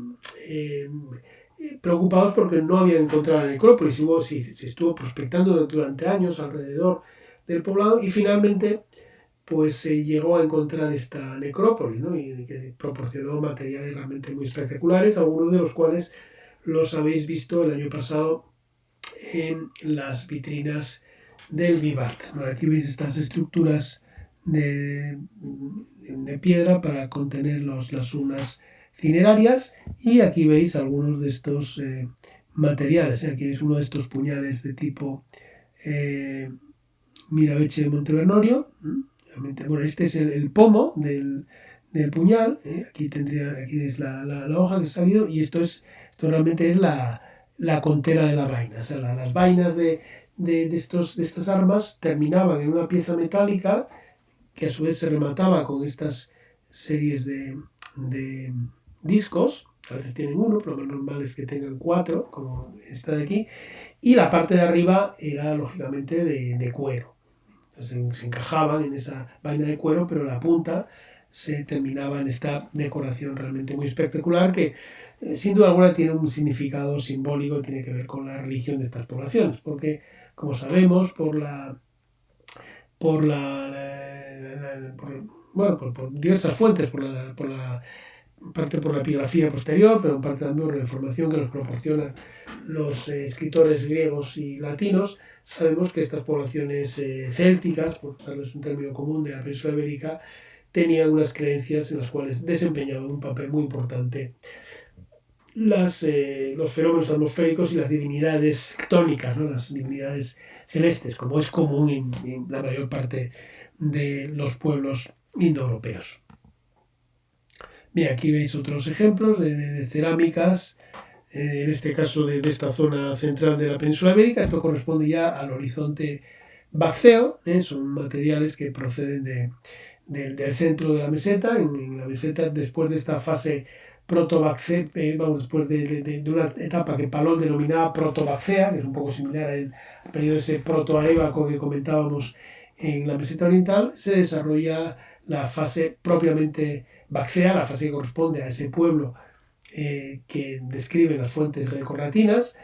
preocupados porque no habían encontrado la necrópolis. Se estuvo prospectando durante años alrededor del poblado y finalmente pues se llegó a encontrar esta necrópolis, ¿no? Y que proporcionó materiales realmente muy espectaculares, algunos de los cuales los habéis visto el año pasado en las vitrinas del Vivat. Bueno, aquí veis estas estructuras de piedra para contener las urnas cinerarias, y aquí veis algunos de estos materiales. Aquí veis uno de estos puñales de tipo Mirabeche de Montevernorio. Bueno, este es el pomo del puñal. Aquí es la hoja que ha salido, y esto realmente es la contera de la vaina. O sea, las vainas de estas armas terminaban en una pieza metálica que a su vez se remataba con estas series de discos, a veces tienen uno, pero lo normal es que tengan 4, como esta de aquí, y la parte de arriba era lógicamente de cuero. Entonces se encajaban en esa vaina de cuero, pero la punta se terminaba en esta decoración realmente muy espectacular que sin duda alguna tiene un significado simbólico, tiene que ver con la religión de estas poblaciones, porque como sabemos por diversas fuentes, parte por la epigrafía posterior, pero en parte también por la información que nos proporcionan los escritores griegos y latinos, sabemos que estas poblaciones célticas, por darles un término común de la península ibérica, tenían unas creencias en las cuales desempeñaban un papel muy importante los fenómenos atmosféricos y las divinidades tónicas, ¿no? Las divinidades celestes, como es común en la mayor parte de los pueblos indoeuropeos. Bien, aquí veis otros ejemplos de cerámicas, en este caso de esta zona central de la península ibérica. Esto corresponde ya al horizonte baxeo, son materiales que proceden del centro de la meseta. En la meseta, después de esta fase protobaxea, después de una etapa que Palol denominaba protobaxea, que es un poco similar al periodo ese protoarébaco que comentábamos en la meseta oriental, se desarrolla la fase propiamente baxea, la fase que corresponde a ese pueblo que describen las fuentes grecorlatinas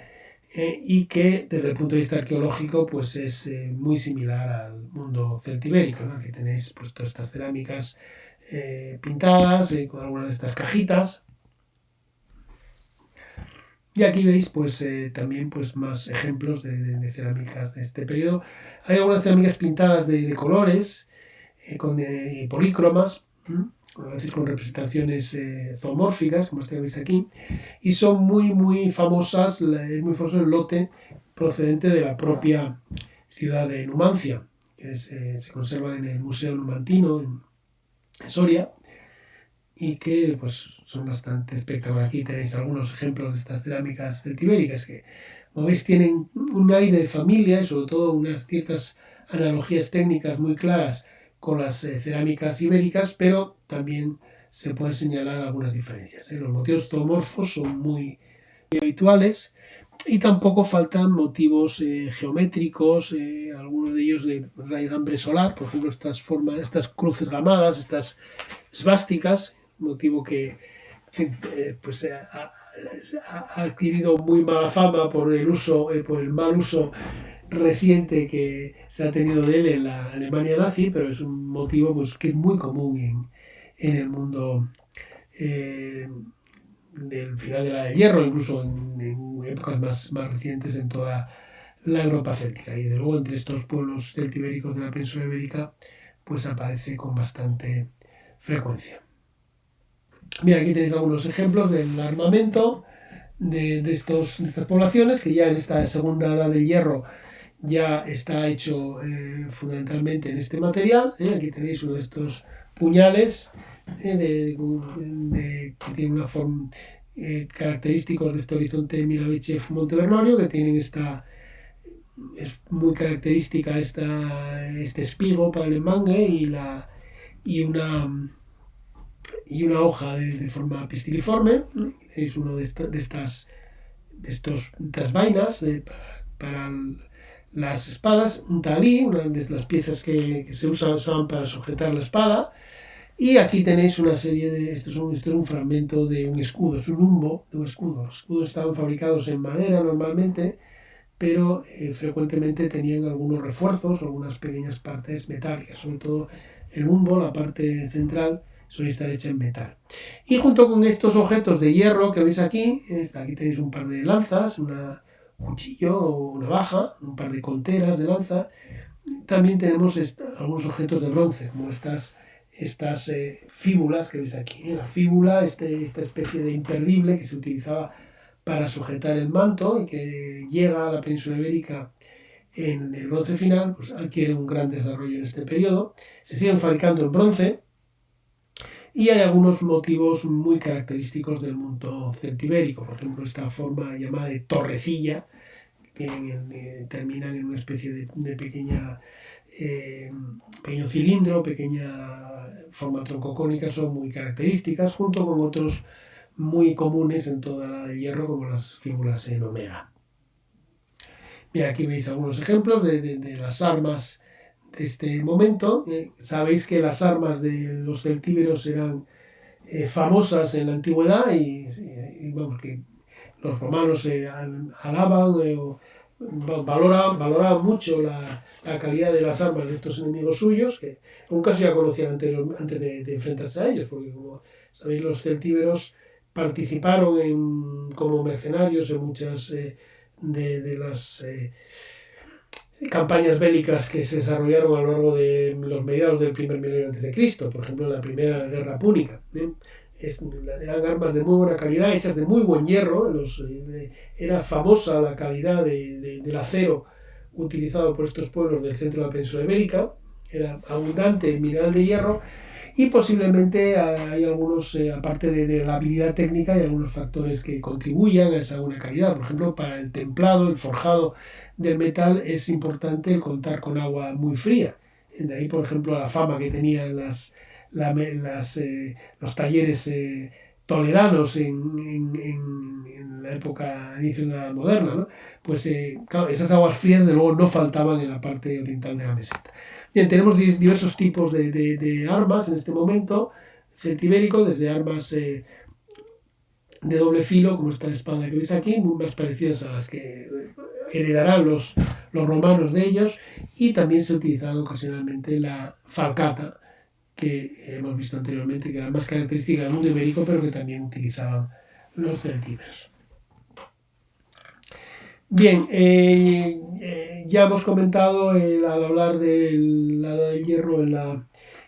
y que desde el punto de vista arqueológico pues es muy similar al mundo celtibérico, ¿no? Aquí tenéis pues todas estas cerámicas pintadas con algunas de estas cajitas. Y aquí veis pues también pues más ejemplos de cerámicas de este periodo. Hay algunas cerámicas pintadas de colores, con polícromas, a veces con representaciones zoomórficas, como veis aquí, y son muy famosas, es muy famoso el lote procedente de la propia ciudad de Numancia, que se conserva en el Museo Numantino en Soria, y que pues son bastante espectaculares. Aquí tenéis algunos ejemplos de estas cerámicas celtibéricas que, como veis, tienen un aire de familia y sobre todo unas ciertas analogías técnicas muy claras con las cerámicas ibéricas, pero también se pueden señalar algunas diferencias. Los motivos zoomorfos son muy habituales y tampoco faltan motivos geométricos, algunos de ellos de raigambre solar, por ejemplo estas cruces gamadas, estas esvásticas, motivo que pues ha adquirido muy mala fama por el mal uso reciente que se ha tenido de él en la Alemania nazi, pero es un motivo pues, que es muy común en el mundo del final de la Edad del Hierro, incluso en épocas más recientes en toda la Europa céltica. Y de luego entre estos pueblos celtibéricos de la península ibérica pues aparece con bastante frecuencia. Bien, aquí tenéis algunos ejemplos del armamento de estas poblaciones, que ya en esta segunda edad del hierro ya está hecho fundamentalmente en este material. Aquí tenéis uno de estos puñales que tienen una forma característicos de este horizonte Mirabeche-Montevernorio, que tienen es muy característica este espigo para el enmangue y una hoja de forma pistiliforme. Tenéis uno de estas vainas para las espadas, un talí, una de las piezas que se usaban para sujetar la espada. Y aquí tenéis una serie esto es un fragmento de un escudo, es un humbo de un escudo. Los escudos estaban fabricados en madera normalmente, pero frecuentemente tenían algunos refuerzos, algunas pequeñas partes metálicas, sobre todo el humbo, la parte central, suele estar hecha en metal. Y junto con estos objetos de hierro que veis aquí tenéis un par de lanzas, un cuchillo o navaja, un par de conteras de lanza. También tenemos algunos objetos de bronce, como estas fíbulas que veis aquí. La fíbula, esta especie de imperdible que se utilizaba para sujetar el manto y que llega a la península ibérica en el bronce final, pues adquiere un gran desarrollo en este periodo. Se siguen fabricando en bronce y hay algunos motivos muy característicos del mundo celtibérico. Por ejemplo, esta forma llamada de torrecilla, terminan en una especie de pequeño cilindro, pequeña forma troncocónica, son muy características, junto con otros muy comunes en toda la del hierro, como las fíbulas en omega. Bien, aquí veis algunos ejemplos de las armas de este momento. Sabéis que las armas de los celtíberos eran famosas en la antigüedad y vamos, que los romanos alaban valoraban mucho la calidad de las armas de estos enemigos suyos, que en un caso ya conocían antes de enfrentarse a ellos, porque como sabéis los celtíberos participaron como mercenarios en muchas de las campañas bélicas que se desarrollaron a lo largo de los mediados del primer milenio antes de Cristo, por ejemplo en la primera guerra púnica. Eran armas de muy buena calidad, hechas de muy buen hierro. Era famosa la calidad del acero utilizado por estos pueblos del centro de la península ibérica. Era abundante el mineral de hierro y posiblemente hay algunos, aparte de la habilidad técnica, hay algunos factores que contribuyan a esa buena calidad. Por ejemplo, para el templado, el forjado del metal es importante el contar con agua muy fría. De ahí, por ejemplo, la fama que tenían los talleres toledanos en la época, inicio de la edad moderna, ¿no? Pues claro, esas aguas frías de luego no faltaban en la parte oriental de la meseta. Bien, tenemos diversos tipos de armas en este momento celtibérico, desde armas de doble filo, como esta espada que veis aquí, muy más parecidas a las que heredarán los romanos de ellos, y también se utilizaba ocasionalmente la falcata, que hemos visto anteriormente, que era más característica del mundo ibérico, pero que también utilizaban los celtíberos. Bien, ya hemos comentado al hablar de la edad del hierro en la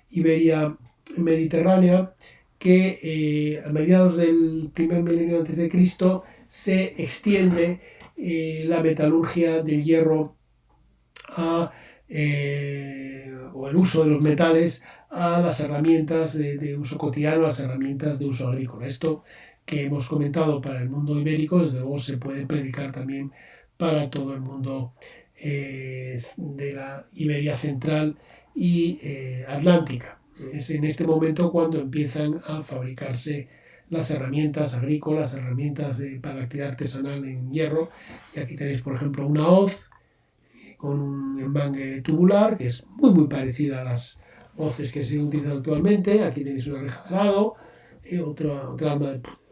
Iberia mediterránea, que a mediados del primer milenio antes de Cristo se extiende la metalurgia del hierro o el uso de los metales a las herramientas de uso cotidiano, a las herramientas de uso agrícola. Esto que hemos comentado para el mundo ibérico, desde luego se puede predicar también para todo el mundo de la Iberia central y atlántica. Es en este momento cuando empiezan a fabricarse las herramientas agrícolas, herramientas para la actividad artesanal en hierro. Y aquí tenéis, por ejemplo, una hoz con un embangue tubular, que es muy parecida a las hoces que se utilizan actualmente. Aquí tenéis una reja de arado,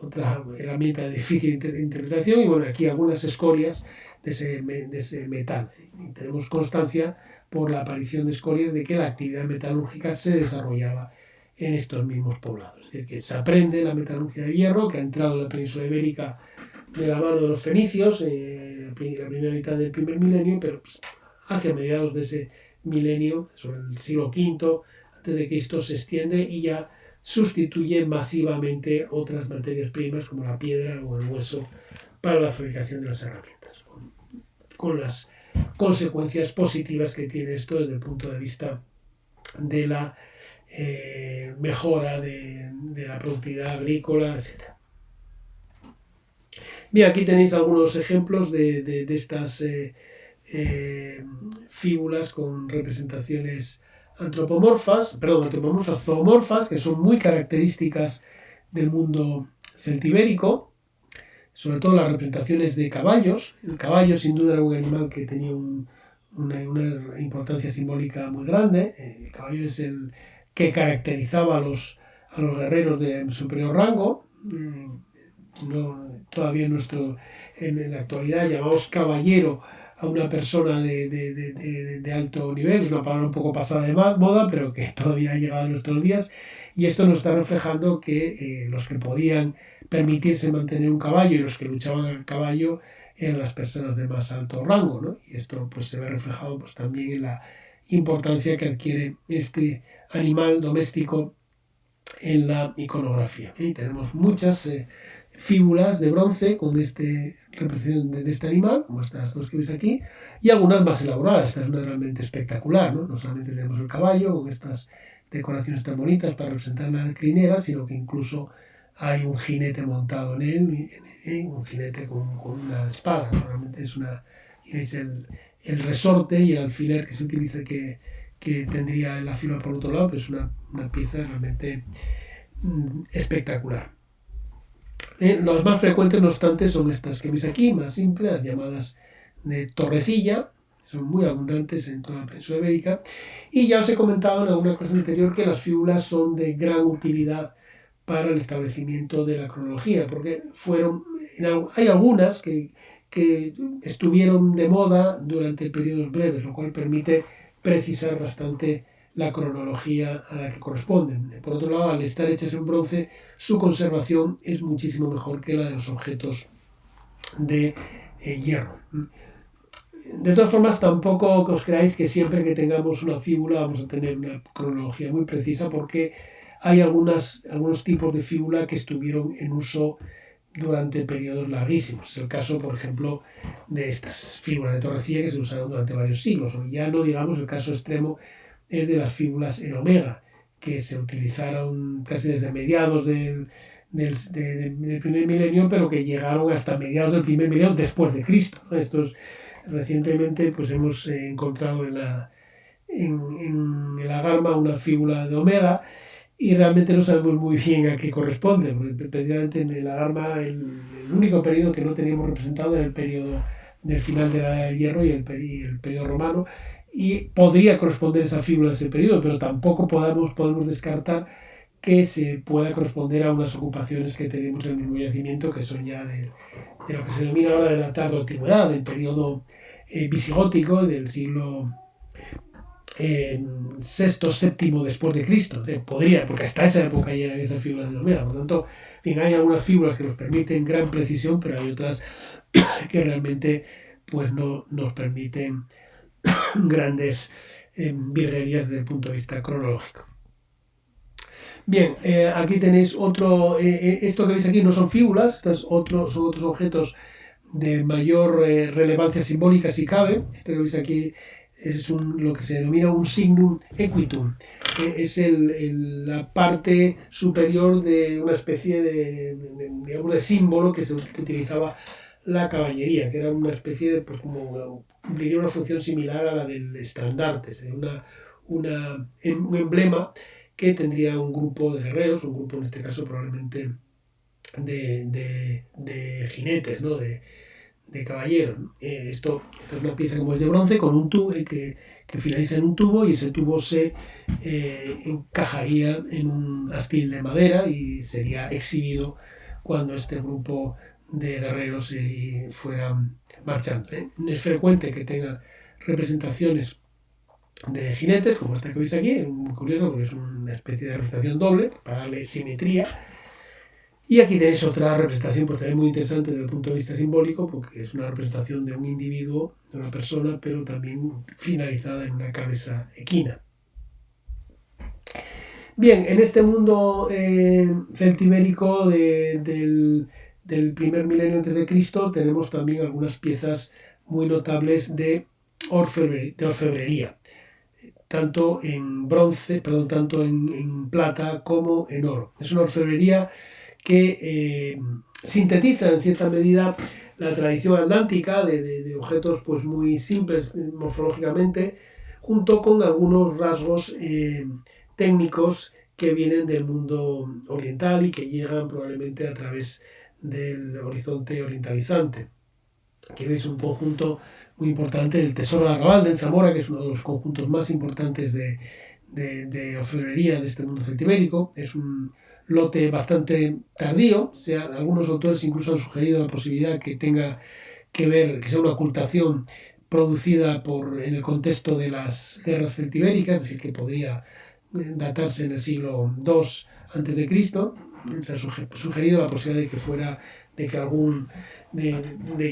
otra herramienta de difícil interpretación, y bueno, aquí algunas escorias de ese metal. Y tenemos constancia por la aparición de escorias de que la actividad metalúrgica se desarrollaba en estos mismos poblados. Es decir, que se aprende la metalurgia del hierro, que ha entrado en la península ibérica de la mano de los fenicios, la primera mitad del primer milenio, pero hacia mediados de ese milenio, sobre el siglo V a.C., se extiende y ya sustituye masivamente otras materias primas como la piedra o el hueso para la fabricación de las herramientas, con las consecuencias positivas que tiene esto desde el punto de vista de la mejora de la productividad agrícola, etc. Bien, aquí tenéis algunos ejemplos de estas fíbulas con representaciones zoomorfas, que son muy características del mundo celtibérico, sobre todo las representaciones de caballos. El caballo sin duda era un animal que tenía una importancia simbólica muy grande. El caballo es el que caracterizaba a los guerreros de superior rango. Todavía en la actualidad llamamos caballero a una persona de alto nivel. Es una palabra un poco pasada de moda, pero que todavía ha llegado a nuestros días, y esto nos está reflejando que los que podían permitirse mantener un caballo y los que luchaban al caballo eran las personas de más alto rango, ¿no? Y esto pues se ve reflejado pues también en la importancia que adquiere este animal doméstico en la iconografía. Y tenemos muchas fíbulas de bronce con representación de este animal, como estas dos que veis aquí, y algunas más elaboradas. Esta es una realmente espectacular, ¿no? No solamente tenemos el caballo con estas decoraciones tan bonitas para representar la crinera, sino que incluso hay un jinete montado en él, un jinete con una espada, ¿no? Realmente es una es el resorte y el alfiler que se utiliza, que tendría la fibra por otro lado, pues es una pieza realmente espectacular. Los más frecuentes, no obstante, son estas que veis aquí, más simples, las llamadas de torrecilla, son muy abundantes en toda la península ibérica, y ya os he comentado en alguna clase anterior que las fíbulas son de gran utilidad para el establecimiento de la cronología, porque hay algunas que estuvieron de moda durante periodos breves, lo cual permite precisar bastante la cronología a la que corresponden. Por otro lado, al estar hechas en bronce, su conservación es muchísimo mejor que la de los objetos de hierro. De todas formas, tampoco os creáis que siempre que tengamos una fíbula vamos a tener una cronología muy precisa, porque hay algunos tipos de fíbula que estuvieron en uso durante periodos larguísimos. Es el caso, por ejemplo, de estas fíbulas de torrecilla que se usaron durante varios siglos. O ya no digamos, el caso extremo es de las fíbulas en omega, que se utilizaron casi desde mediados del primer milenio, pero que llegaron hasta mediados del primer milenio después de Cristo. Estos recientemente pues hemos encontrado en el agarma una fíbula de omega, y realmente no sabemos muy bien a qué corresponde, porque precisamente en el agarma el único periodo que no teníamos representado era el periodo del final de la Edad del Hierro y el periodo romano, y podría corresponder esa fíbula a ese periodo, pero tampoco podemos descartar que se pueda corresponder a unas ocupaciones que tenemos en el mismo yacimiento, que son ya de lo que se denomina ahora de la tardo antigüedad, del periodo visigótico del siglo sexto, séptimo después de Cristo. Podría, porque hasta esa época ya eran esas fíbulas de omega. Por lo tanto, bien, hay algunas fíbulas que nos permiten gran precisión, pero hay otras que realmente pues no nos permiten grandes virguerías desde el punto de vista cronológico. Bien, aquí tenéis otro, esto que veis aquí no son fíbulas, estos son otros objetos de mayor relevancia simbólica, si cabe. Este que veis aquí es lo que se denomina un signum equitum. Es la parte superior de una especie digamos, de símbolo que utilizaba la caballería, que era una especie de, pues como cumpliría una función similar a la del estandarte. Sería un emblema que tendría un grupo de guerreros, un grupo en este caso probablemente de jinetes, ¿no? de caballeros. Esta es una pieza, como es de bronce, con un tubo que finaliza en un tubo, y ese tubo se encajaría en un astil de madera y sería exhibido cuando este grupo de guerreros fueran marchando. Es frecuente que tenga representaciones de jinetes, como esta que veis aquí. Es muy curioso porque es una especie de representación doble para darle simetría. Y aquí tenéis otra representación, pues también muy interesante desde el punto de vista simbólico, porque es una representación de un individuo, de una persona, pero también finalizada en una cabeza equina. Bien, en este mundo celtibérico del primer milenio antes de Cristo tenemos también algunas piezas muy notables de orfebrería, tanto en bronce, tanto en plata como en oro. Es una orfebrería que sintetiza en cierta medida la tradición atlántica de objetos pues muy simples morfológicamente, junto con algunos rasgos técnicos que vienen del mundo oriental y que llegan probablemente a través del horizonte orientalizante. Aquí veis un conjunto muy importante del Tesoro de Arrabal en Zamora, que es uno de los conjuntos más importantes de orfebrería de este mundo celtibérico. Es un lote bastante tardío. Algunos autores incluso han sugerido la posibilidad que tenga que ver, que sea una ocultación producida en el contexto de las guerras celtibéricas, es decir, que podría datarse en el siglo II a.C. Se ha sugerido la posibilidad de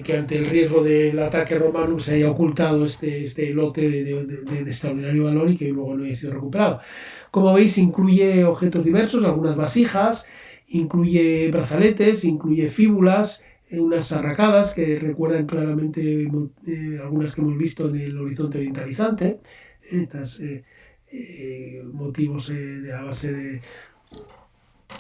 que ante el riesgo del ataque romano se haya ocultado este lote de extraordinario valor y que luego no haya sido recuperado. Como veis, incluye objetos diversos, algunas vasijas, incluye brazaletes, incluye fíbulas, unas arracadas que recuerdan claramente algunas que hemos visto en el horizonte orientalizante, estos motivos a base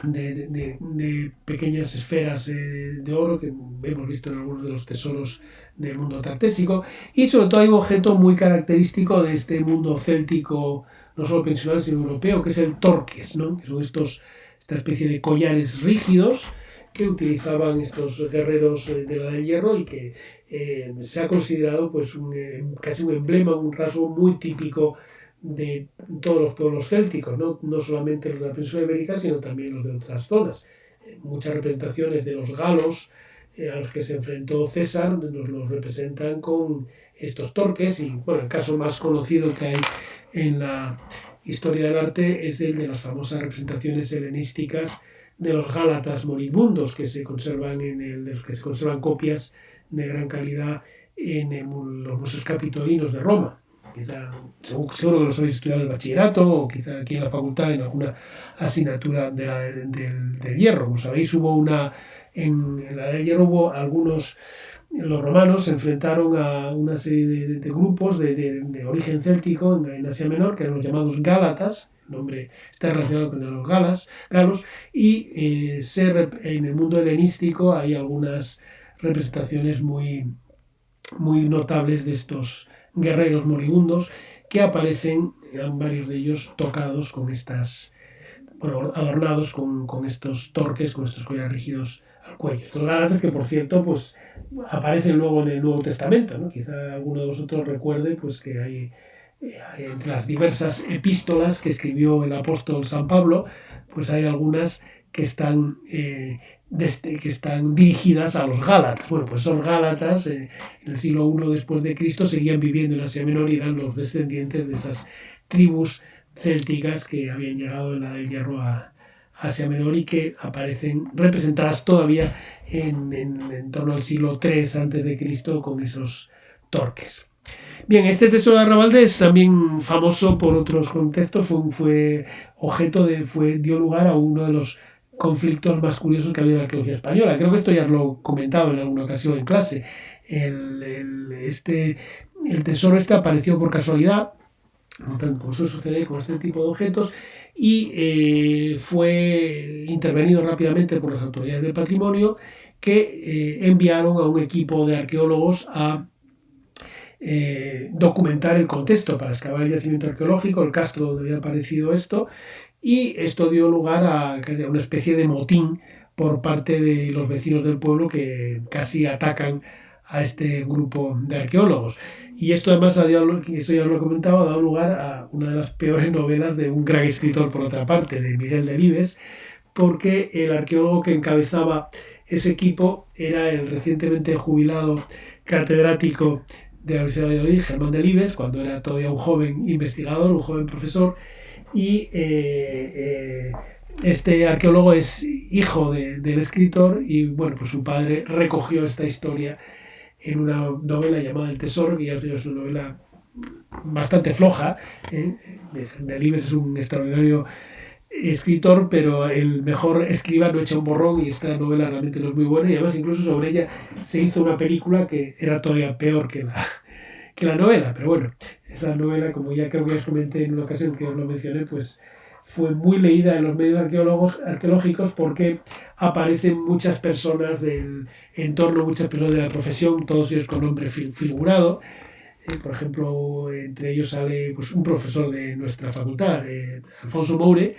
de pequeñas esferas de oro que hemos visto en algunos de los tesoros del mundo tartésico, y sobre todo hay un objeto muy característico de este mundo céltico, no solo peninsular sino europeo, que es el torques, ¿no? Que son esta especie de collares rígidos que utilizaban estos guerreros de la del Hierro, y que se ha considerado pues casi un emblema, un rasgo muy típico de todos los pueblos célticos, no solamente los de la península ibérica, sino también los de otras zonas. Muchas representaciones de los galos a los que se enfrentó César nos los representan con estos torques, y bueno, el caso más conocido que hay en la historia del arte es el de las famosas representaciones helenísticas de los gálatas moribundos, que se conservan de los que se conservan copias de gran calidad en los museos capitolinos de Roma. Quizá, seguro que los habéis estudiado en el bachillerato, o quizá aquí en la facultad en alguna asignatura del Hierro. Como sabéis, en la del Hierro hubo los romanos se enfrentaron a una serie de grupos de origen céltico en Asia Menor, que eran los llamados gálatas. El nombre está relacionado con los galos, y en el mundo helenístico hay algunas representaciones muy, muy notables de estos guerreros moribundos que aparecen, varios de ellos tocados con adornados con estos torques, con estos collares rígidos al cuello. Estos gálatas que, por cierto, pues aparecen luego en el Nuevo Testamento, ¿no? Quizá alguno de vosotros recuerde pues que hay entre las diversas epístolas que escribió el apóstol San Pablo, pues hay algunas que están dirigidas a los gálatas. Bueno, pues son gálatas, en el siglo I después de Cristo seguían viviendo en Asia Menor y eran los descendientes de esas tribus célticas que habían llegado en la del Hierro a Asia Menor, y que aparecen representadas todavía en torno al siglo III antes de Cristo con esos torques. Bien, este tesoro de Arrabal es también famoso por otros contextos, dio lugar a uno de los conflictos más curiosos que había en la arqueología española. Creo que esto ya os lo he comentado en alguna ocasión en clase. El tesoro apareció por casualidad, como suele suceder con este tipo de objetos, y fue intervenido rápidamente por las autoridades del patrimonio, que enviaron a un equipo de arqueólogos a documentar el contexto para excavar el yacimiento arqueológico, el castro donde había aparecido esto, y esto dio lugar a una especie de motín por parte de los vecinos del pueblo, que casi atacan a este grupo de arqueólogos. Y esto además, esto ya lo he comentado, ha dado lugar a una de las peores novelas de un gran escritor, por otra parte, de Miguel Delibes, porque el arqueólogo que encabezaba ese equipo era el recientemente jubilado catedrático de la Universidad de Valladolid, Germán Delibes, cuando era todavía un joven investigador, un joven profesor, y este arqueólogo es hijo del escritor, y bueno, pues su padre recogió esta historia en una novela llamada El Tesoro, que ya es una novela bastante floja. Delibes es un extraordinario escritor, pero el mejor escribano echa un borrón, y esta novela realmente no es muy buena, y además incluso sobre ella se hizo una película que era todavía peor que la novela. Pero bueno, esa novela, como ya creo que os comenté en una ocasión que os lo mencioné, pues fue muy leída en los medios arqueológicos, porque aparecen muchas personas del entorno, muchas personas de la profesión, todos ellos con nombre figurado. Por ejemplo, entre ellos sale pues un profesor de nuestra facultad, Alfonso Moure,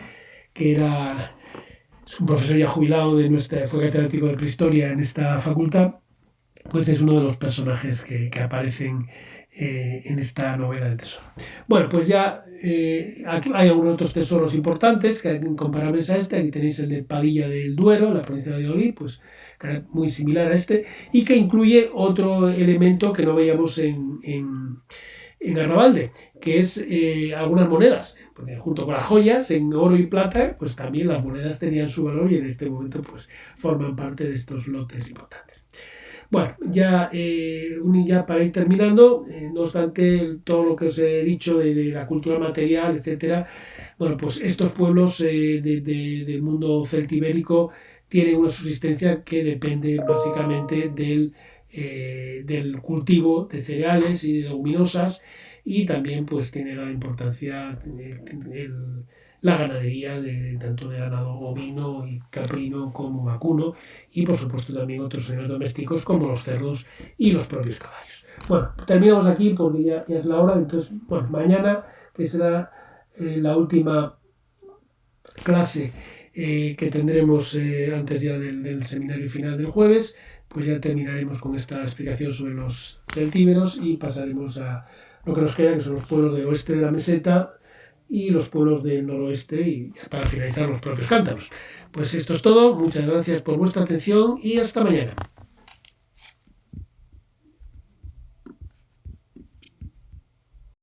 que es un profesor ya jubilado fue catedrático de prehistoria en esta facultad, pues es uno de los personajes que aparecen en esta novela de tesoro. Bueno, pues ya aquí hay algunos otros tesoros importantes que hay que comparables a este. Aquí tenéis el de Padilla del Duero, la provincia de Valladolid, pues muy similar a este, y que incluye otro elemento que no veíamos en Arrabalde, que es algunas monedas, porque junto con las joyas en oro y plata, pues también las monedas tenían su valor, y en este momento pues forman parte de estos lotes importantes. Bueno, ya para ir terminando, no obstante todo lo que os he dicho de la cultura material, etcétera, bueno, pues estos pueblos del mundo celtibérico tienen una subsistencia que depende básicamente del cultivo de cereales y de leguminosas, y también pues tiene gran importancia la ganadería tanto de ganado ovino y caprino como vacuno, y por supuesto también otros animales domésticos como los cerdos y los propios caballos. Bueno, terminamos aquí porque ya es la hora. Entonces, bueno, mañana, que será la última clase que tendremos antes ya del seminario final del jueves, pues ya terminaremos con esta explicación sobre los celtíberos y pasaremos a lo que nos queda, que son los pueblos del oeste de la meseta y los pueblos del noroeste, y para finalizar los propios cántabros. Pues esto es todo, muchas gracias por vuestra atención y hasta mañana.